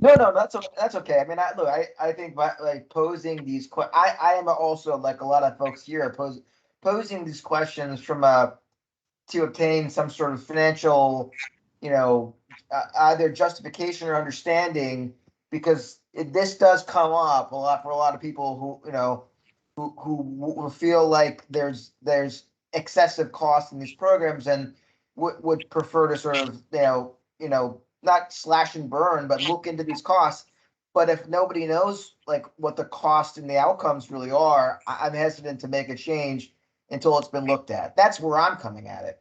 No, that's okay. I mean, I think like posing these I am also, like a lot of folks here, posing these questions from to obtain some sort of financial, either justification or understanding, because this does come up a lot for a lot of people who feel like there's excessive cost in these programs and would prefer to sort of not slash and burn, but look into these costs. But if nobody knows like what the cost and the outcomes really are, I'm hesitant to make a change until it's been looked at. That's where I'm coming at it.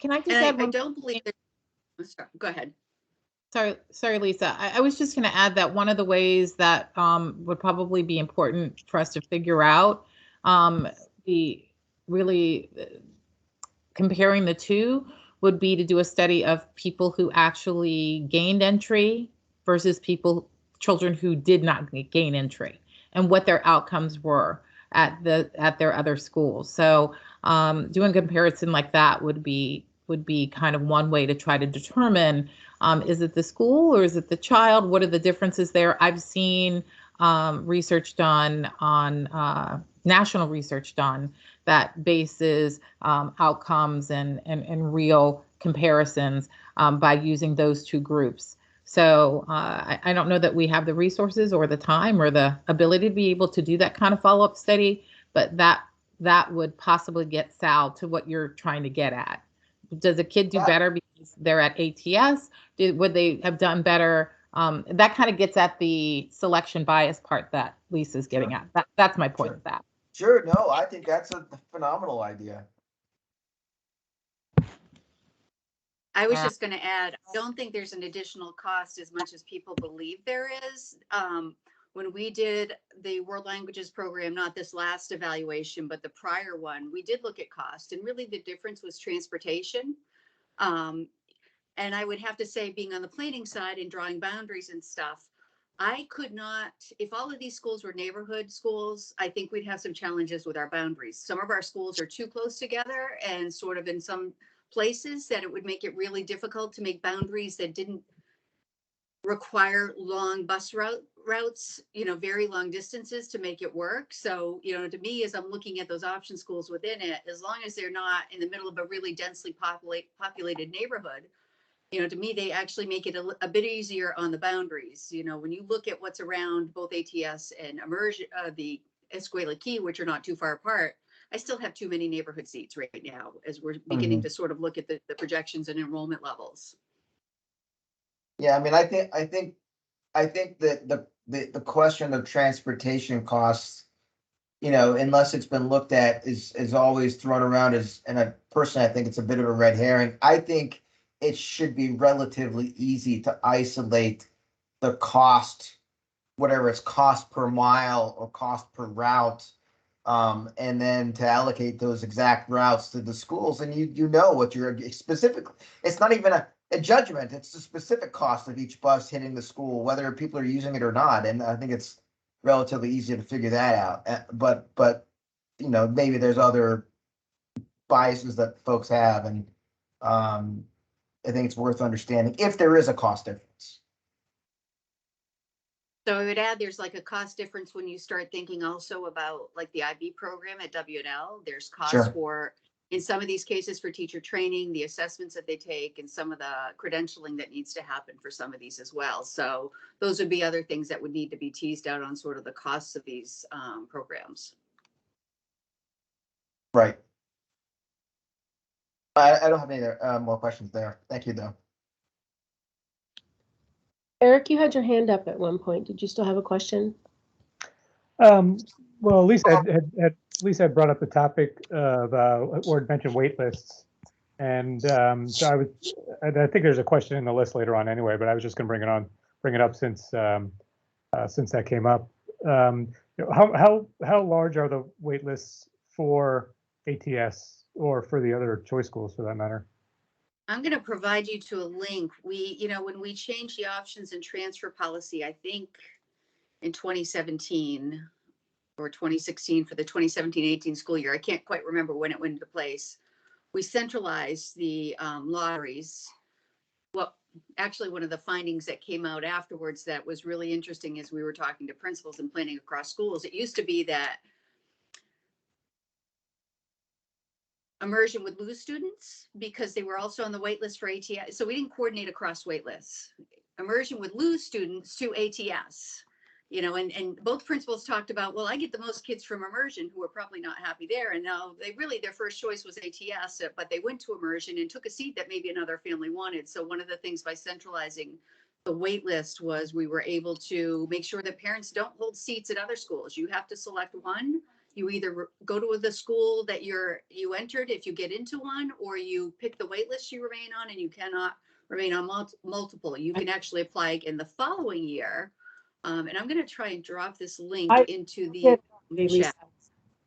Can I just add one? I don't believe that. Go ahead. Sorry, Lisa. I was just going to add that one of the ways that would probably be important for us to figure out, comparing the two, would be to do a study of people who actually gained entry versus children who did not gain entry, and what their outcomes were. at their other schools. So doing comparison like that would be kind of one way to try to determine, is it the school or is it the child? What are the differences there? I've seen research done on national research done that bases outcomes and real comparisons by using those two groups. So I don't know that we have the resources or the time or the ability to be able to do that kind of follow-up study, but that would possibly get Sal to what you're trying to get at. Does a kid do better because they're at ATS? Would they have done better? That kind of gets at the selection bias part that Lisa's getting at. That's my point with that. Sure, no, I think that's a phenomenal idea. I was just going to add, I don't think there's an additional cost as much as people believe there is. When we did the World Languages program, not this last evaluation, but the prior one, we did look at cost, and really the difference was transportation. And I would have to say, being on the planning side and drawing boundaries and stuff, I could not, if all of these schools were neighborhood schools, I think we'd have some challenges with our boundaries. Some of our schools are too close together, and sort of in some places that it would make it really difficult to make boundaries that didn't require long bus routes, very long distances to make it work. So, to me, as I'm looking at those option schools within it, as long as they're not in the middle of a really densely populated neighborhood, to me, they actually make it a bit easier on the boundaries. When you look at what's around both ATS and Immersion, the Escuela Key, which are not too far apart, I still have too many neighborhood seats right now as we're beginning to sort of look at the projections and enrollment levels. Yeah, I mean, I think that the question of transportation costs, unless it's been looked at, is always thrown around as, and personally, I think it's a bit of a red herring. I think it should be relatively easy to isolate the cost, whatever it's cost per mile or cost per route, and then to allocate those exact routes to the schools. And you know what you're specifically, it's not even a judgment, it's the specific cost of each bus hitting the school, whether people are using it or not. And I think it's relatively easy to figure that out. But maybe there's other biases that folks have, and I think it's worth understanding if there is a cost difference. So I would add, there's like a cost difference when you start thinking also about like the IB program at W&L. There's costs for, in some of these cases, for teacher training, the assessments that they take, and some of the credentialing that needs to happen for some of these as well. So those would be other things that would need to be teased out on sort of the costs of these programs. Right. I don't have any more questions there. Thank you, though. Eric, you had your hand up at one point. Did you still have a question? Well, Lisa had brought up the topic of, or had mentioned wait lists. And so I think there's a question in the list later on anyway, but I was just going to bring it up since that came up. How large are the wait lists for ATS or for the other choice schools for that matter? I'm going to provide you to a link. When we changed the options and transfer policy, I think in 2017 or 2016 for the 2017-18 school year, I can't quite remember when it went into place. We centralized the lotteries. Well, actually, one of the findings that came out afterwards that was really interesting as we were talking to principals and planning across schools, it used to be that Immersion would lose students because they were also on the wait list for ATS. So we didn't coordinate across wait lists. Immersion would lose students to ATS, and both principals talked about, well, I get the most kids from Immersion who are probably not happy there. And now their first choice was ATS, but they went to Immersion and took a seat that maybe another family wanted. So one of the things by centralizing the wait list was we were able to make sure that parents don't hold seats at other schools. You have to select one. You either go to the school that you entered if you get into one, or you pick the wait list you remain on, and you cannot remain on multiple. You can actually apply again the following year. And I'm going to try and drop this link into the chat.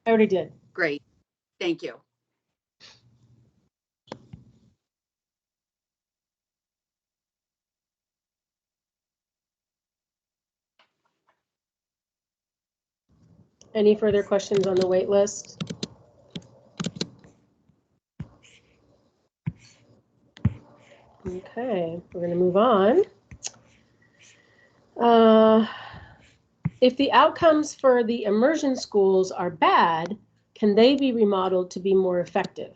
I already did. Great. Thank you. Any further questions on the wait list? Okay, we're going to move on. If the outcomes for the immersion schools are bad, can they be remodeled to be more effective?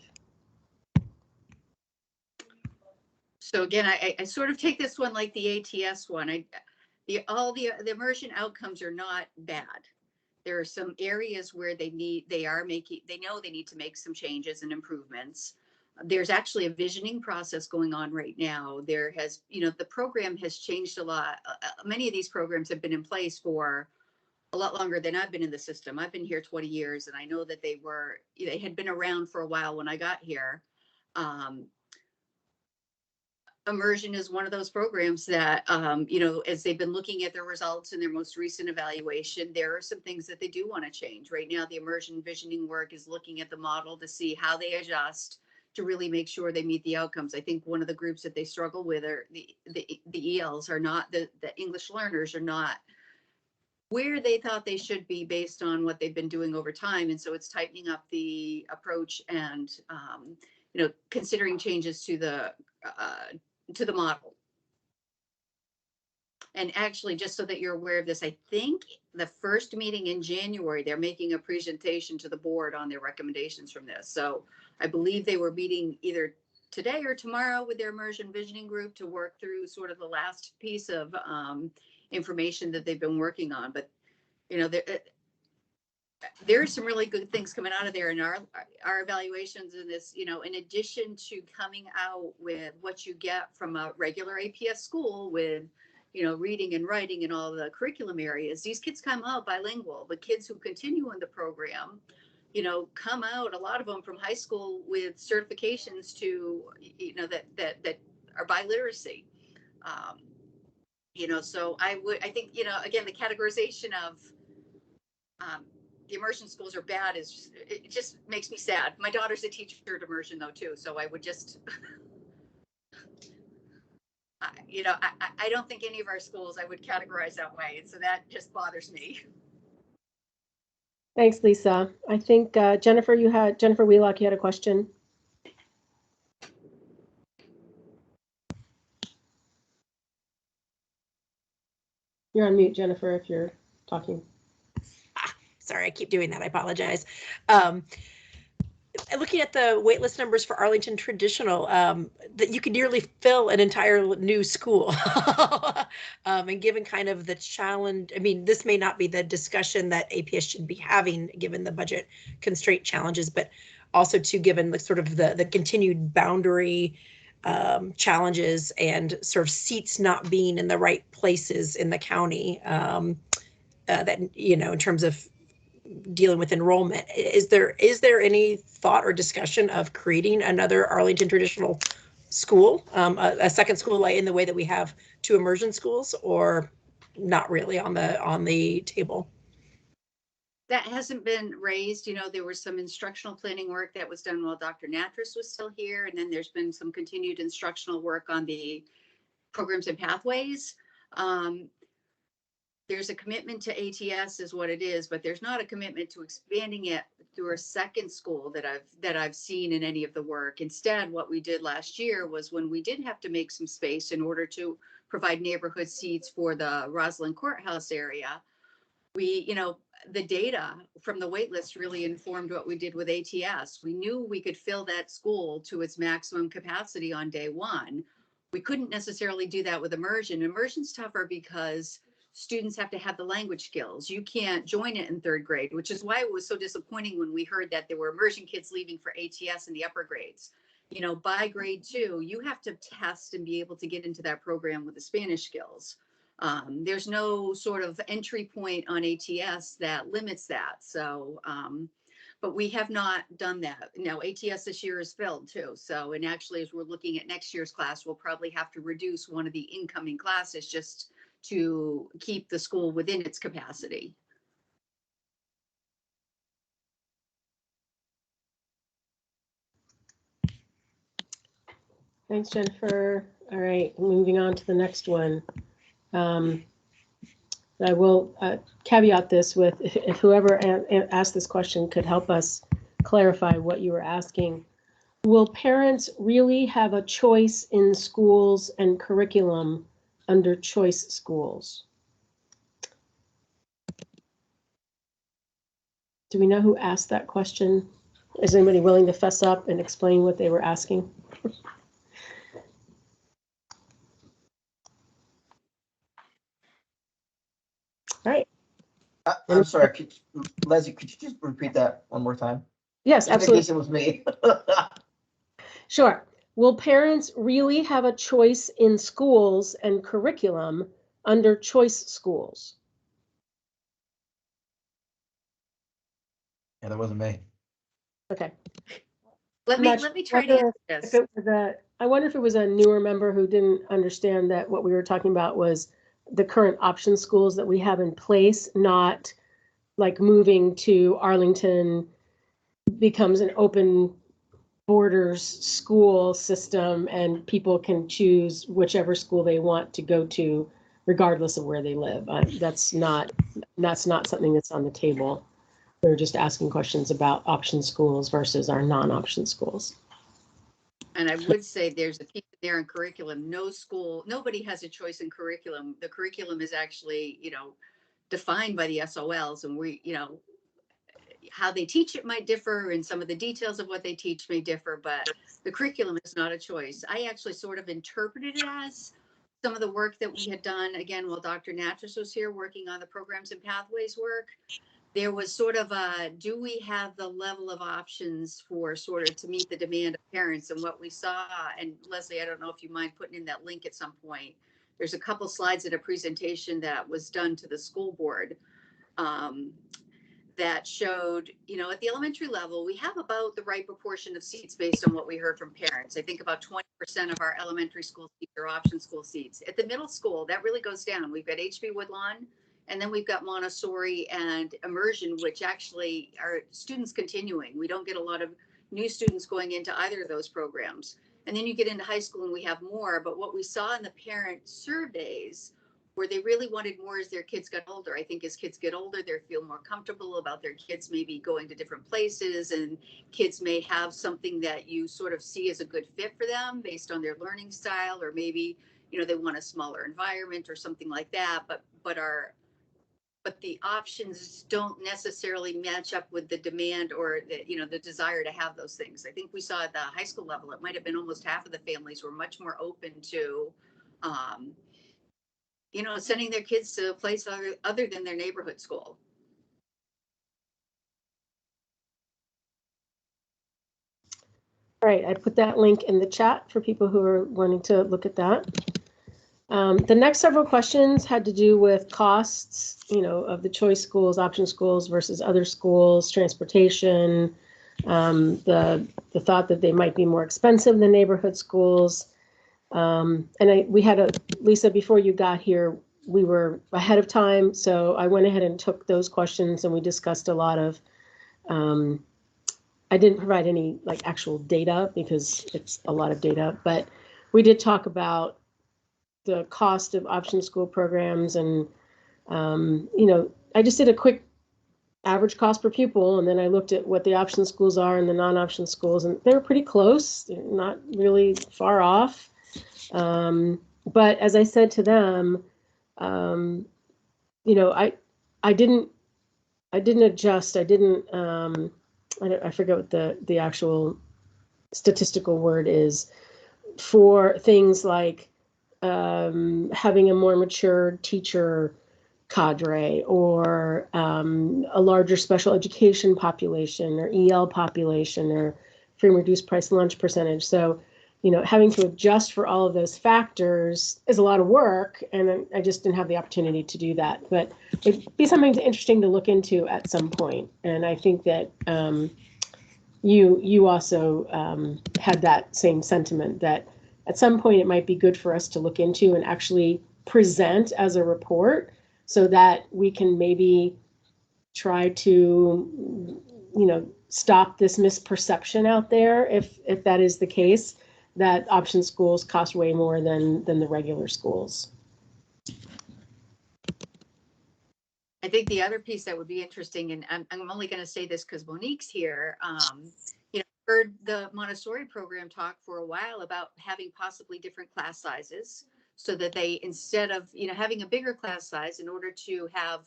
So again, I sort of take this one like the ATS one. The immersion outcomes are not bad. There are some areas where they know they need to make some changes and improvements. There's actually a visioning process going on right now. There has, the program has changed a lot. Many of these programs have been in place for a lot longer than I've been in the system. I've been here 20 years, and I know that they had been around for a while when I got here. Immersion is one of those programs that, as they've been looking at their results in their most recent evaluation, there are some things that they do want to change. Right now, the immersion visioning work is looking at the model to see how they adjust to really make sure they meet the outcomes. I think one of the groups that they struggle with are the ELs are not, the English learners are not where they thought they should be based on what they've been doing over time. And so it's tightening up the approach and, considering changes to the model. And actually, just so that you're aware of this, I think the first meeting in January, they're making a presentation to the board on their recommendations from this. So I believe they were meeting either today or tomorrow with their immersion visioning group to work through sort of the last piece of information that they've been working on. But, there are some really good things coming out of there in our evaluations in this, in addition to coming out with what you get from a regular APS school with, reading and writing and all the curriculum areas. These kids come out bilingual. The kids who continue in the program, come out, a lot of them from high school with certifications to, that are biliteracy. So I think, again, the categorization of, the immersion schools are bad it just makes me sad. My daughter's a teacher at immersion though too, so I would just, I don't think any of our schools I would categorize that way, and so that just bothers me. Thanks, Lisa. I think Jennifer Wheelock, you had a question. You're on mute, Jennifer, if you're talking. Sorry, I keep doing that. I apologize. Looking at the waitlist numbers for Arlington Traditional, that you could nearly fill an entire new school. And given kind of the challenge, I mean, this may not be the discussion that APS should be having given the budget constraint challenges, but also to given the sort of the continued boundary challenges and sort of seats not being in the right places in the county, that, in terms of dealing with enrollment. Is there any thought or discussion of creating another Arlington Traditional school, a second school in the way that we have two immersion schools, or not really on the table? That hasn't been raised. There was some instructional planning work that was done while Dr. Natras was still here, and then there's been some continued instructional work on the programs and pathways. There's a commitment to ATS is what it is, but there's not a commitment to expanding it through a second school that I've seen in any of the work. Instead, what we did last year was, when we did have to make some space in order to provide neighborhood seats for the Roslyn Courthouse area, we, the data from the wait list really informed what we did with ATS. We knew we could fill that school to its maximum capacity on day one. We couldn't necessarily do that with immersion. Immersion's tougher because students have to have the language skills. You can't join it in third grade, which is why it was so disappointing when we heard that there were immersion kids leaving for ATS in the upper grades. By grade 2, you have to test and be able to get into that program with the Spanish skills. There's no sort of entry point on ATS that limits that. So, but we have not done that. Now, ATS this year is filled too. So, and actually, as we're looking at next year's class, we'll probably have to reduce one of the incoming classes just to keep the school within its capacity. Thanks, Jennifer. All right, moving on to the next one. I will caveat this with, if whoever asked this question could help us clarify what you were asking. Will parents really have a choice in schools and curriculum under choice schools? Do we know who asked that question? Is anybody willing to fess up and explain what they were asking? All right. I'm sorry, Leslie, could you just repeat that one more time? Yes, Just in absolutely. case it was me. Sure. Will parents really have a choice in schools and curriculum under choice schools? Yeah, that wasn't me. Okay. Let I'm me not let me sure try to answer if this. it was I wonder if it was a newer member who didn't understand that what we were talking about was the current option schools that we have in place, not like moving to Arlington becomes an open borders school system and people can choose whichever school they want to go to regardless of where they live. That's not something that's on the table. We're just asking questions about option schools versus our non-option schools. And I would say there's a piece there in curriculum. No school, nobody has a choice in curriculum. The curriculum is actually, defined by the SOLs, and how they teach it might differ, and some of the details of what they teach may differ, but the curriculum is not a choice. I actually sort of interpreted it as some of the work that we had done, again, while Dr. Natras was here working on the programs and pathways work. There was sort of do we have the level of options for sort of to meet the demand of parents? And what we saw, and Leslie, I don't know if you mind putting in that link at some point. There's a couple slides in a presentation that was done to the school board that showed, at the elementary level, we have about the right proportion of seats based on what we heard from parents. I think about 20% of our elementary school seats are option school seats. At the middle school, that really goes down. We've got HB Woodlawn, and then we've got Montessori and Immersion, which actually are students continuing. We don't get a lot of new students going into either of those programs. And then you get into high school and we have more. But what we saw in the parent surveys where they really wanted more as their kids got older. I think as kids get older, they feel more comfortable about their kids maybe going to different places, and kids may have something that you sort of see as a good fit for them based on their learning style, or maybe, they want a smaller environment or something like that, but the options don't necessarily match up with the demand or the desire to have those things. I think we saw at the high school level, it might have been almost half of the families were much more open to, sending their kids to a place other than their neighborhood school. All right, I put that link in the chat for people who are wanting to look at that. The next several questions had to do with costs, of the choice schools, option schools versus other schools, transportation, the thought that they might be more expensive than neighborhood schools. We had Lisa, before you got here, we were ahead of time, so I went ahead and took those questions and we discussed a lot of, I didn't provide any actual data because it's a lot of data, but we did talk about the cost of option school programs and, I just did a quick average cost per pupil, and then I looked at what the option schools are and the non-option schools, and they were pretty close, not really far off. But as I said to them, I didn't adjust. I didn't. I forget what the actual statistical word is for things like having a more mature teacher cadre or a larger special education population or EL population or free and reduced price lunch percentage. So, having to adjust for all of those factors is a lot of work, and I just didn't have the opportunity to do that. But it'd be something interesting to look into at some point. And I think that you also had that same sentiment that at some point it might be good for us to look into and actually present as a report so that we can maybe try to, stop this misperception out there if that is the case, that option schools cost way more than the regular schools. I think the other piece that would be interesting, and I'm only going to say this because Monique's here, you know, heard the Montessori program talk for a while about having possibly different class sizes so that they, instead of, you know, having a bigger class size in order to have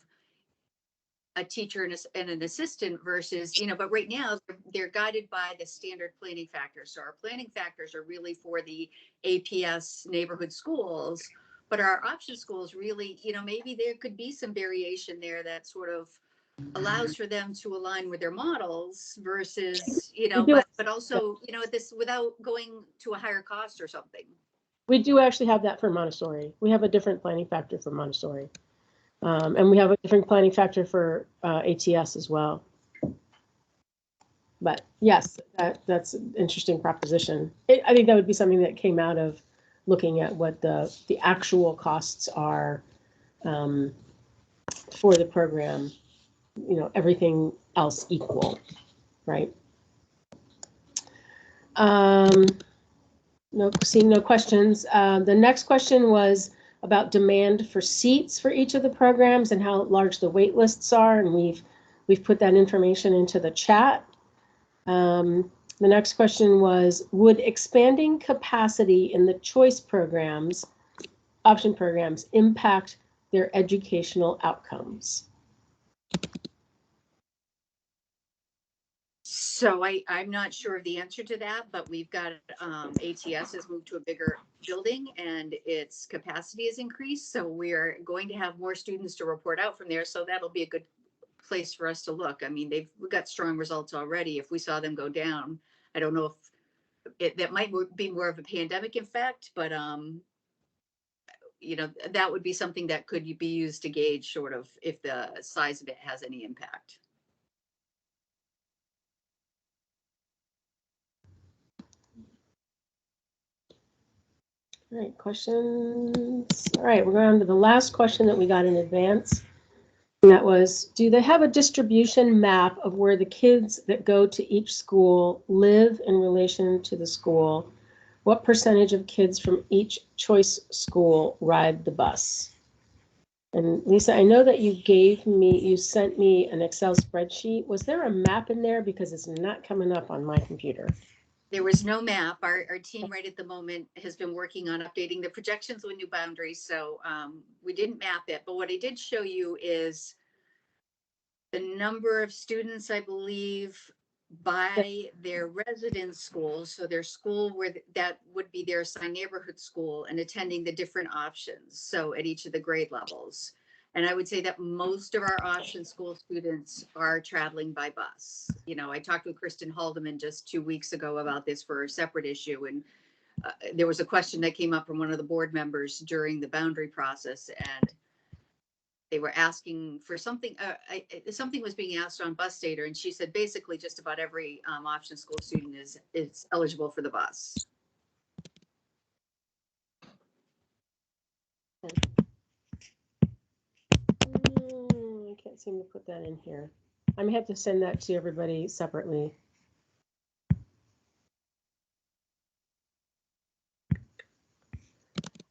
a teacher and an assistant versus, you know, but right now they're guided by the standard planning factors. So our planning factors are really for the APS neighborhood schools, but our option schools really, you know, maybe there could be some variation there that sort of allows for them to align with their models versus, you know, but also, you know, this without going to a higher cost or something. We do actually have that for Montessori. We have a different planning factor for Montessori. And we have a different planning factor for ATS as well. But yes, that's an interesting proposition. I think that would be something that came out of looking at what the actual costs are for the program, you know, everything else equal, right? No, seeing no questions. The next question was about demand for seats for each of the programs and how large the wait lists are, and we've put that information into the chat. The next question was, would expanding capacity in the choice programs, option programs, impact their educational outcomes? So I'm not sure of the answer to that, but we've got ATS has moved to a bigger building and its capacity is increased. So we're going to have more students to report out from there. So that'll be a good place for us to look. I mean, we've got strong results already. If we saw them go down, I don't know if that might be more of a pandemic effect, but you know, that would be something that could be used to gauge sort of if the size of it has any impact. All right, questions. All right, we're going on to the last question that we got in advance. And that was, do they have a distribution map of where the kids that go to each school live in relation to the school? What percentage of kids from each choice school ride the bus? And Lisa, I know that you sent me an Excel spreadsheet. Was there a map in there? Because it's not coming up on my computer. There was no map. Our team right at the moment has been working on updating the projections with new boundaries. So we didn't map it, but what I did show you is the number of students, I believe, by their residence schools. So their school where that would be their assigned neighborhood school and attending the different options. So at each of the grade levels. And I would say that most of our option school students are traveling by bus. You know, I talked with Kristen Haldeman just 2 weeks ago about this for a separate issue. And there was a question that came up from one of the board members during the boundary process. And they were asking for something, something was being asked on bus data. And she said, basically just about every option school student is eligible for the bus. I can't seem to put that in here. I may have to send that to everybody separately.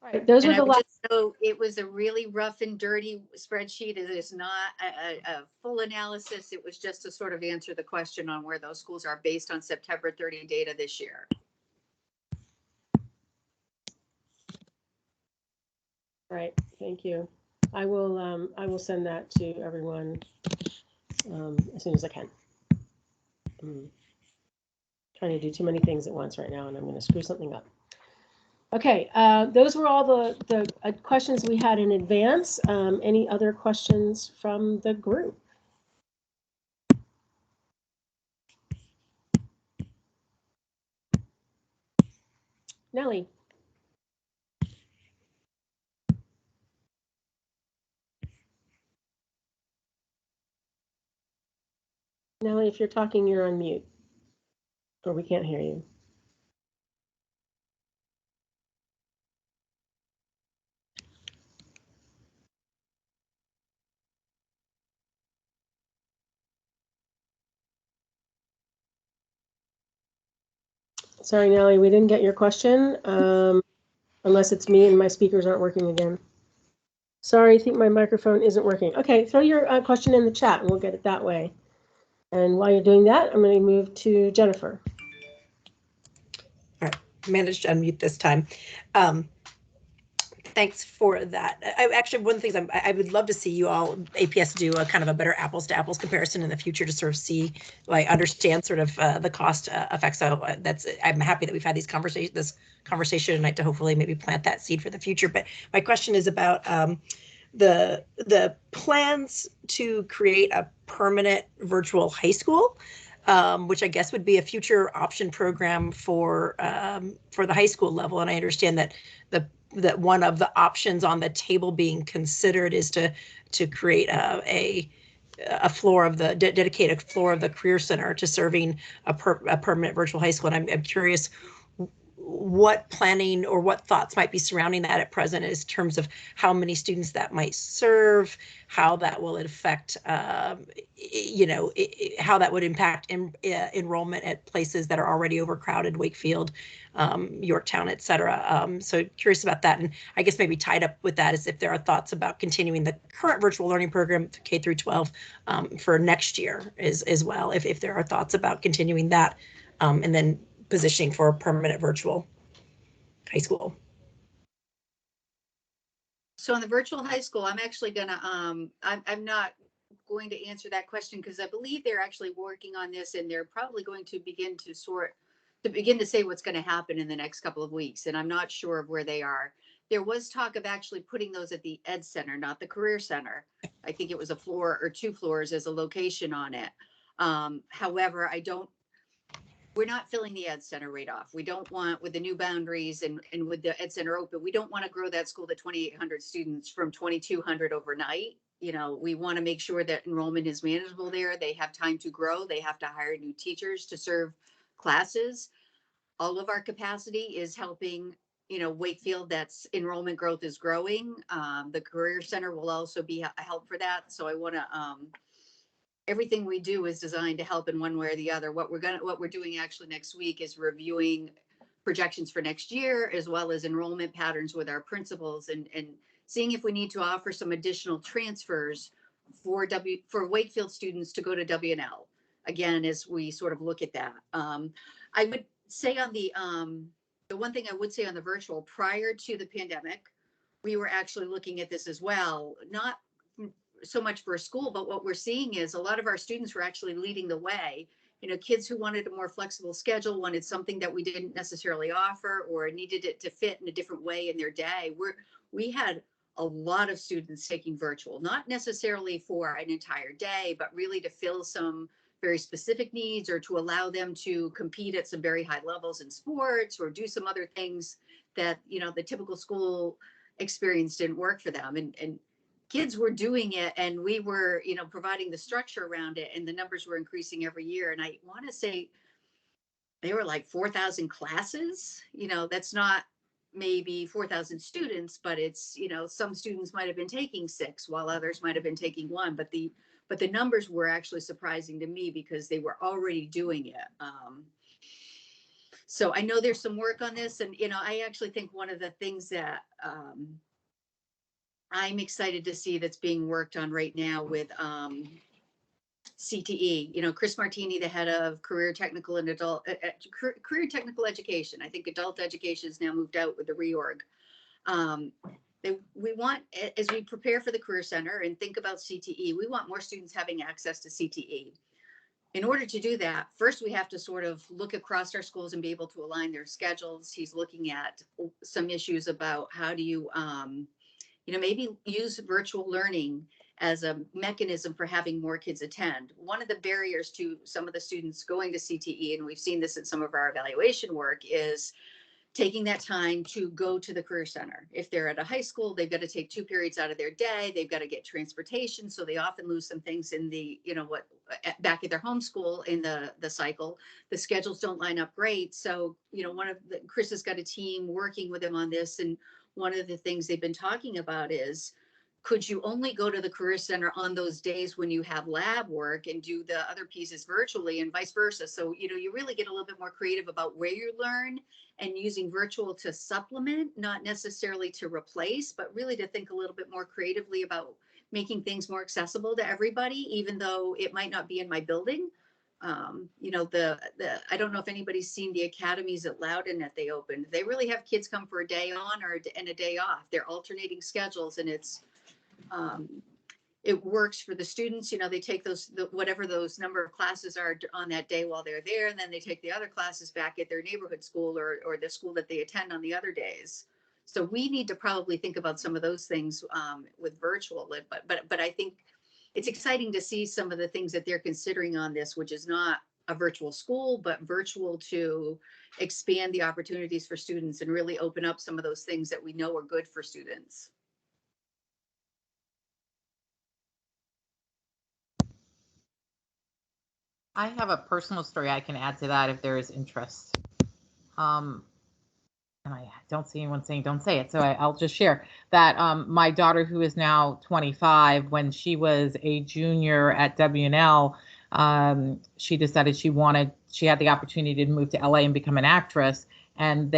All right, those were the last. So it was a really rough and dirty spreadsheet. It is not a full analysis. It was just to sort of answer the question on where those schools are based on September 30 data this year. All right, thank you. I will send that to everyone as soon as I can. I'm trying to do too many things at once right now, and I'm going to screw something up. Okay, those were all the questions we had in advance. Any other questions from the group? Nellie. Nellie, if you're talking, you're on mute, or we can't hear you. Sorry, Nellie, we didn't get your question, unless it's me and my speakers aren't working again. Sorry, I think my microphone isn't working. Okay, throw your question in the chat and we'll get it that way. And while you're doing that, I'm going to move to Jennifer. All right, managed to unmute this time. Thanks for that. Actually, one of the things I would love to see you all, APS, do a kind of a better apples to apples comparison in the future to sort of see, like, understand sort of the cost effects. So I'm happy that we've had this conversation tonight to hopefully maybe plant that seed for the future. But my question is about the plans to create a permanent virtual high school, which I guess would be a future option program for the high school level. And I understand that that one of the options on the table being considered is to create a floor of the dedicated floor of the Career Center to serving a permanent virtual high school. And I'm curious what planning or what thoughts might be surrounding that at present in terms of how many students that might serve, how that will affect, how that would impact enrollment at places that are already overcrowded, Wakefield, Yorktown, et cetera. So curious about that. And I guess maybe tied up with that is if there are thoughts about continuing the current virtual learning program K through 12 for next year as well, if there are thoughts about continuing that, and then positioning for a permanent virtual high school. So in the virtual high school, I'm actually gonna, I'm not going to answer that question because I believe they're actually working on this and they're probably going to begin to say what's going to happen in the next couple of weeks. And I'm not sure of where they are. There was talk of actually putting those at the Ed Center, not the Career Center. I think it was a floor or 2 floors as a location on it. However, we're not filling the Ed Center right off. We don't want, with the new boundaries and with the Ed Center open, we don't want to grow that school to 2,800 students from 2,200 overnight. You know, we want to make sure that enrollment is manageable there. They have time to grow. They have to hire new teachers to serve classes. All of our capacity is helping, Wakefield, that's enrollment growth is growing. The Career Center will also be a help for that. So I want to, everything we do is designed to help in one way or the other. What we're doing actually next week is reviewing projections for next year, as well as enrollment patterns with our principals and seeing if we need to offer some additional transfers for Wakefield students to go to W&L. Again, as we sort of look at that. I would say on the one thing I would say on the virtual, prior to the pandemic, we were actually looking at this as well, not so much for a school, but what we're seeing is a lot of our students were actually leading the way. Kids who wanted a more flexible schedule, wanted something that we didn't necessarily offer or needed it to fit in a different way in their day. We had a lot of students taking virtual, not necessarily for an entire day, but really to fill some very specific needs or to allow them to compete at some very high levels in sports or do some other things that, the typical school experience didn't work for them. And kids were doing it and we were, providing the structure around it, and the numbers were increasing every year. And I want to say they were like 4,000 classes. That's not maybe 4,000 students, but it's, some students might have been taking 6 while others might have been taking 1. But the numbers were actually surprising to me because they were already doing it. So I know there's some work on this, and, I actually think one of the things that, I'm excited to see that's being worked on right now with CTE. Chris Martini, the head of career technical and adult career technical education. I think adult education has now moved out with the reorg. We want, as we prepare for the Career Center and think about CTE, we want more students having access to CTE. In order to do that, first we have to sort of look across our schools and be able to align their schedules. He's looking at some issues about how do you maybe use virtual learning as a mechanism for having more kids attend. One of the barriers to some of the students going to CTE, and we've seen this in some of our evaluation work, is taking that time to go to the Career Center. If they're at a high school, they've got to take 2 periods out of their day. They've got to get transportation. So they often lose some things in the, back at their home school in the cycle. The schedules don't line up great. So, Chris has got a team working with him on this. And one of the things they've been talking about is could you only go to the Career Center on those days when you have lab work and do the other pieces virtually and vice versa? So, you really get a little bit more creative about where you learn and using virtual to supplement, not necessarily to replace, but really to think a little bit more creatively about making things more accessible to everybody, even though it might not be in my building. I don't know if anybody's seen the academies at Loudon that they opened. They really have kids come for a day on and a day off. They're alternating schedules, and it works for the students. They take whatever those number of classes are on that day while they're there, and then they take the other classes back at their neighborhood school or the school that they attend on the other days. So we need to probably think about some of those things with virtual, but I think it's exciting to see some of the things that they're considering on this, which is not a virtual school, but virtual to expand the opportunities for students and really open up some of those things that we know are good for students. I have a personal story I can add to that if there is interest. And I don't see anyone saying don't say it, so I'll just share that my daughter, who is now 25, when she was a junior at WNL, she decided she had the opportunity to move to LA and become an actress, and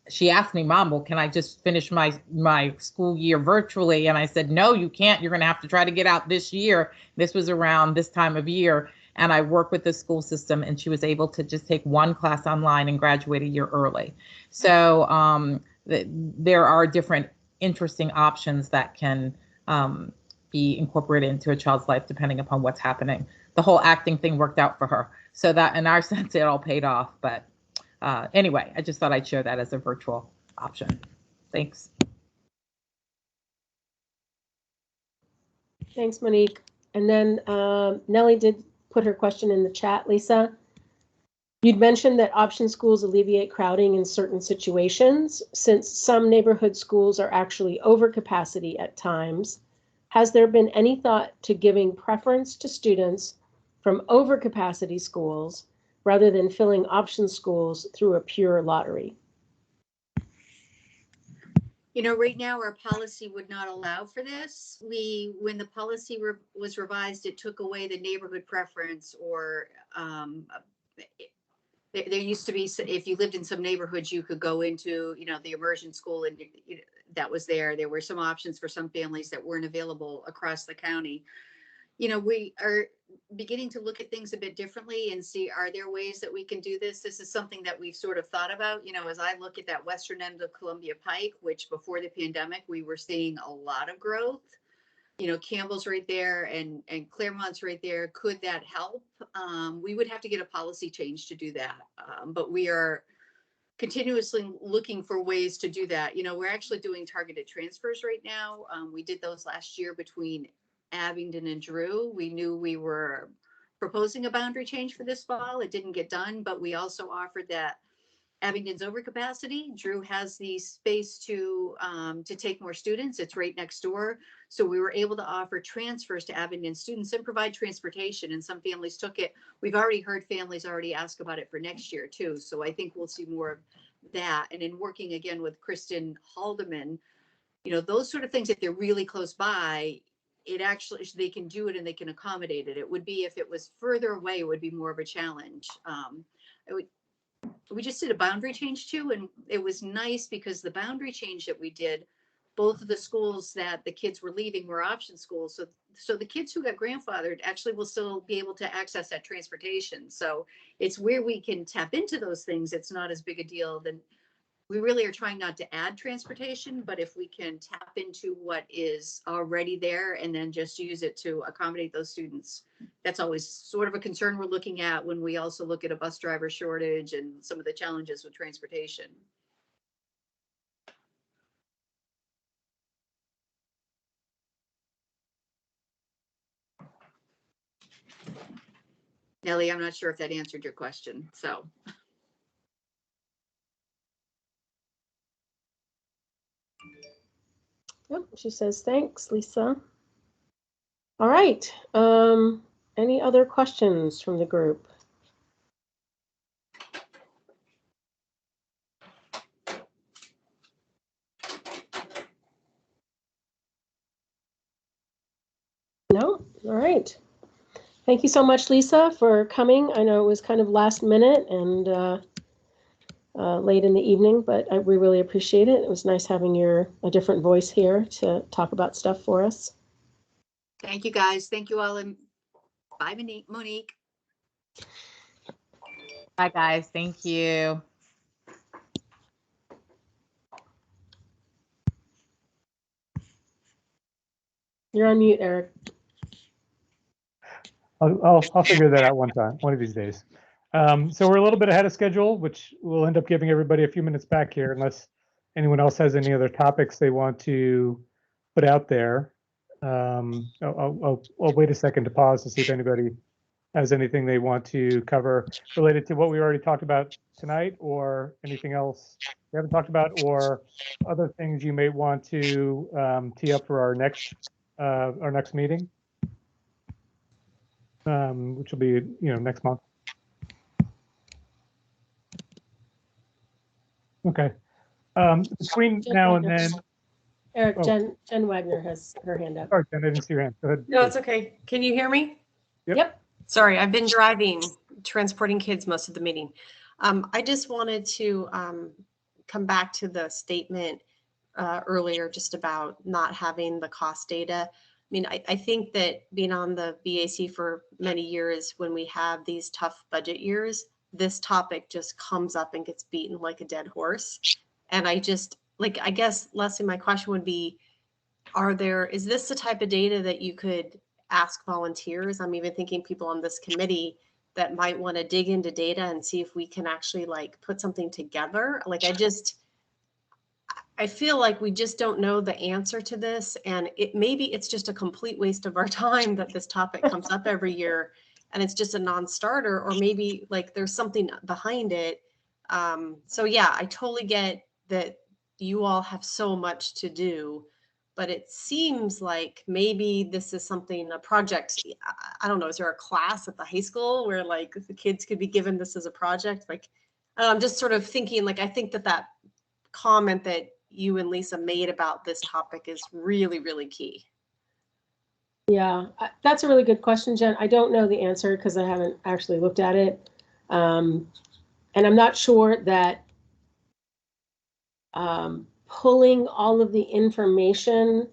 she asked me, Mom, well, can I just finish my school year virtually? And I said, no, you can't. You're going to have to try to get out this year. This was around this time of year. And I work with the school system, and she was able to just take one class online and graduate a year early. So there are different interesting options that can be incorporated into a child's life depending upon what's happening. The whole acting thing worked out for her. So that in our sense, it all paid off. But anyway, I just thought I'd share that as a virtual option. Thanks. Thanks, Monique. And then Nellie did put her question in the chat, Lisa. You'd mentioned that option schools alleviate crowding in certain situations. Since some neighborhood schools are actually over capacity at times, has there been any thought to giving preference to students from overcapacity schools rather than filling option schools through a pure lottery? Right now our policy would not allow for this. When the policy was revised, it took away the neighborhood preference, or there used to be, if you lived in some neighborhoods, you could go into, the immersion school, and that was there. There were some options for some families that weren't available across the county. We are beginning to look at things a bit differently and see, are there ways that we can do this? This is something that we've sort of thought about, as I look at that western end of Columbia Pike, which before the pandemic, we were seeing a lot of growth. Campbell's right there and Claremont's right there. Could that help? We would have to get a policy change to do that. But we are continuously looking for ways to do that. We're actually doing targeted transfers right now. We did those last year between Abingdon and Drew. We knew we were proposing a boundary change for this fall. It didn't get done, but we also offered that Abingdon's overcapacity. Drew has the space to take more students. It's right next door. So we were able to offer transfers to Abingdon students and provide transportation, and some families took it. We've already heard families already ask about it for next year too. So I think we'll see more of that. And in working again with Kristen Haldeman, those sort of things, if they're really close by, they can do it and they can accommodate it. It would be, if it was further away, it would be more of a challenge. We just did a boundary change too, and it was nice because the boundary change that we did, both of the schools that the kids were leaving were option schools. So the kids who got grandfathered actually will still be able to access that transportation. So it's where we can tap into those things. It's not as big a deal. Then we really are trying not to add transportation, but if we can tap into what is already there and then just use it to accommodate those students, that's always sort of a concern we're looking at when we also look at a bus driver shortage and some of the challenges with transportation. Nellie, I'm not sure if that answered your question, so. Yep, she says, thanks, Lisa. All right. Any other questions from the group? right. Thank you so much, Lisa, for coming. I know it was kind of last minute and late in the evening, but we really appreciate it. It was nice having a different voice here to talk about stuff for us. Thank you, guys. Thank you all. And bye, Monique. Bye, guys. Thank you. You're on mute, Eric. I'll figure that out one of these days. So we're a little bit ahead of schedule, which will end up giving everybody a few minutes back here, unless anyone else has any other topics they want to put out there. I'll wait a second to pause to see if anybody has anything they want to cover related to what we already talked about tonight, or anything else we haven't talked about, or other things you may want to tee up for our next meeting, which will be next month. Okay. Between now and then, Eric, oh. Jen Wagner has her hand up. Sorry, Jen, I didn't see your hand. Go ahead. No, it's okay. Can you hear me? Yep. Sorry, I've been driving, transporting kids most of the meeting. I just wanted to come back to the statement earlier just about not having the cost data. I mean, I think that being on the BAC for many years, when we have these tough budget years, this topic just comes up and gets beaten like a dead horse. And I guess, Leslie, my question would be, is this the type of data that you could ask volunteers? I'm even thinking people on this committee that might want to dig into data and see if we can actually put something together. I feel like we just don't know the answer to this, and maybe it's just a complete waste of our time that this topic comes up every year and it's just a non-starter, or maybe there's something behind it. So yeah, I totally get that you all have so much to do, but it seems like maybe this is a project. I don't know, is there a class at the high school where the kids could be given this as a project? I'm just sort of thinking, I think that comment that you and Lisa made about this topic is really, really key. Yeah, that's a really good question, Jen. I don't know the answer because I haven't actually looked at it. And I'm not sure that pulling all of the information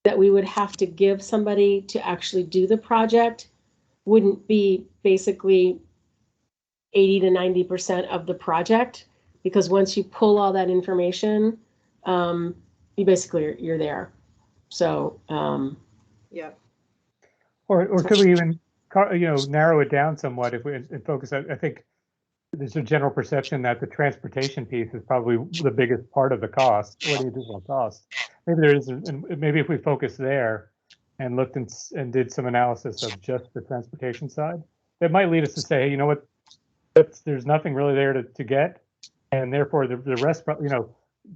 that we would have to give somebody to actually do the project wouldn't be basically 80 to 90% of the project, because once you pull all that information, you're there. So yeah. Or could we even narrow it down somewhat if we focus? I think there's a general perception that the transportation piece is probably the biggest part of the cost, or the additional cost. Maybe there is, and maybe if we focus there and looked and did some analysis of just the transportation side, it might lead us to say, hey, you know what, there's nothing really there to get, and therefore the rest,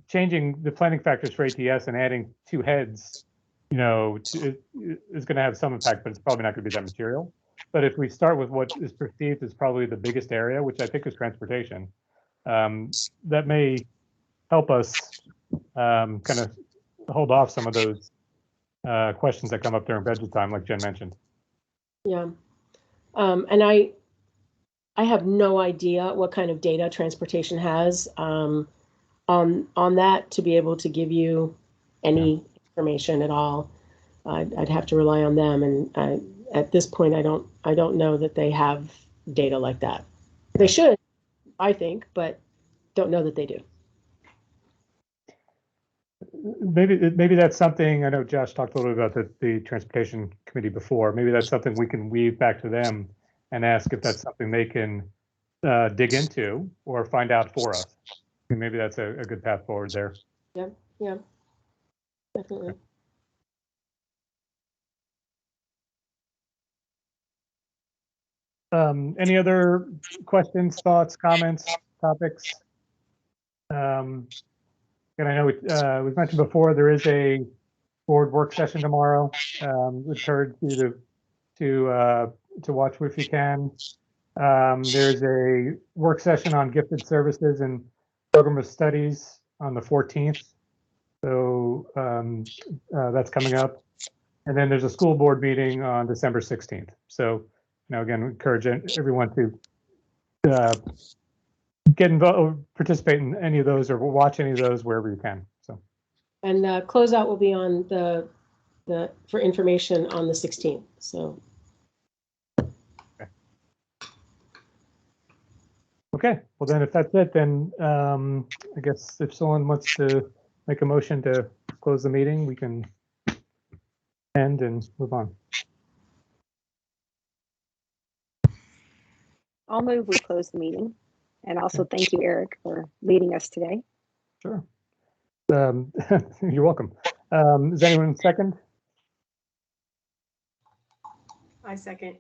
changing the planning factors for ATS and adding 2 heads, is going to have some impact, but it's probably not going to be that material. But if we start with what is perceived as probably the biggest area, which I think is transportation, that may help us kind of hold off some of those questions that come up during budget time, like Jen mentioned. Yeah, and I have no idea what kind of data transportation has on that to be able to give you any information at all. I'd have to rely on them, and at this point, I don't know that they have data like that. They should, I think, but don't know that they do. Maybe that's something. I know Josh talked a little bit about the transportation committee before. Maybe that's something we can weave back to them and ask if that's something they can dig into or find out for us. And maybe that's a good path forward there. Yeah, definitely. Any other questions, thoughts, comments, topics? And I know we've mentioned before, there is a board work session tomorrow. Would encourage you to watch if you can. There's a work session on gifted services and program of studies on the 14th. So that's coming up. And then there's a school board meeting on December 16th. So, again, we encourage everyone to get involved, participate in any of those, or watch any of those wherever you can. So, And closeout will be on the for information on the 16th. So. Okay, well then, if that's it, then I guess if someone wants to make a motion to close the meeting, we can end and move on. I'll move, we close the meeting. And also thank you, Eric, for leading us today. Sure. You're welcome. Is anyone second? I second.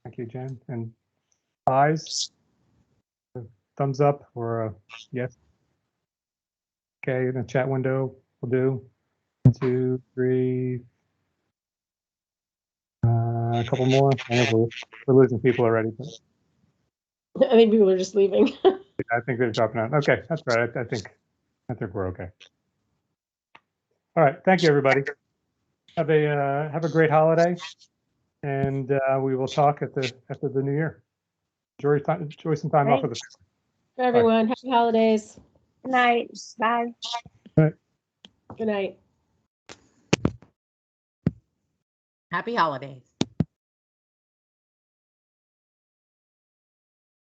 Thank you, Jen. And ayes? Thumbs up or yes? Okay, in the chat window will do. 1, 2, 3. A couple more. I know we're losing people already, but I think people are just leaving. I think they're dropping out. Okay, that's right. I think we're okay. All right, thank you, everybody. Have a great holiday, and we will talk after the new year. Enjoy some time off with the For everyone, happy holidays. Good night. Bye. Good night. Happy holidays.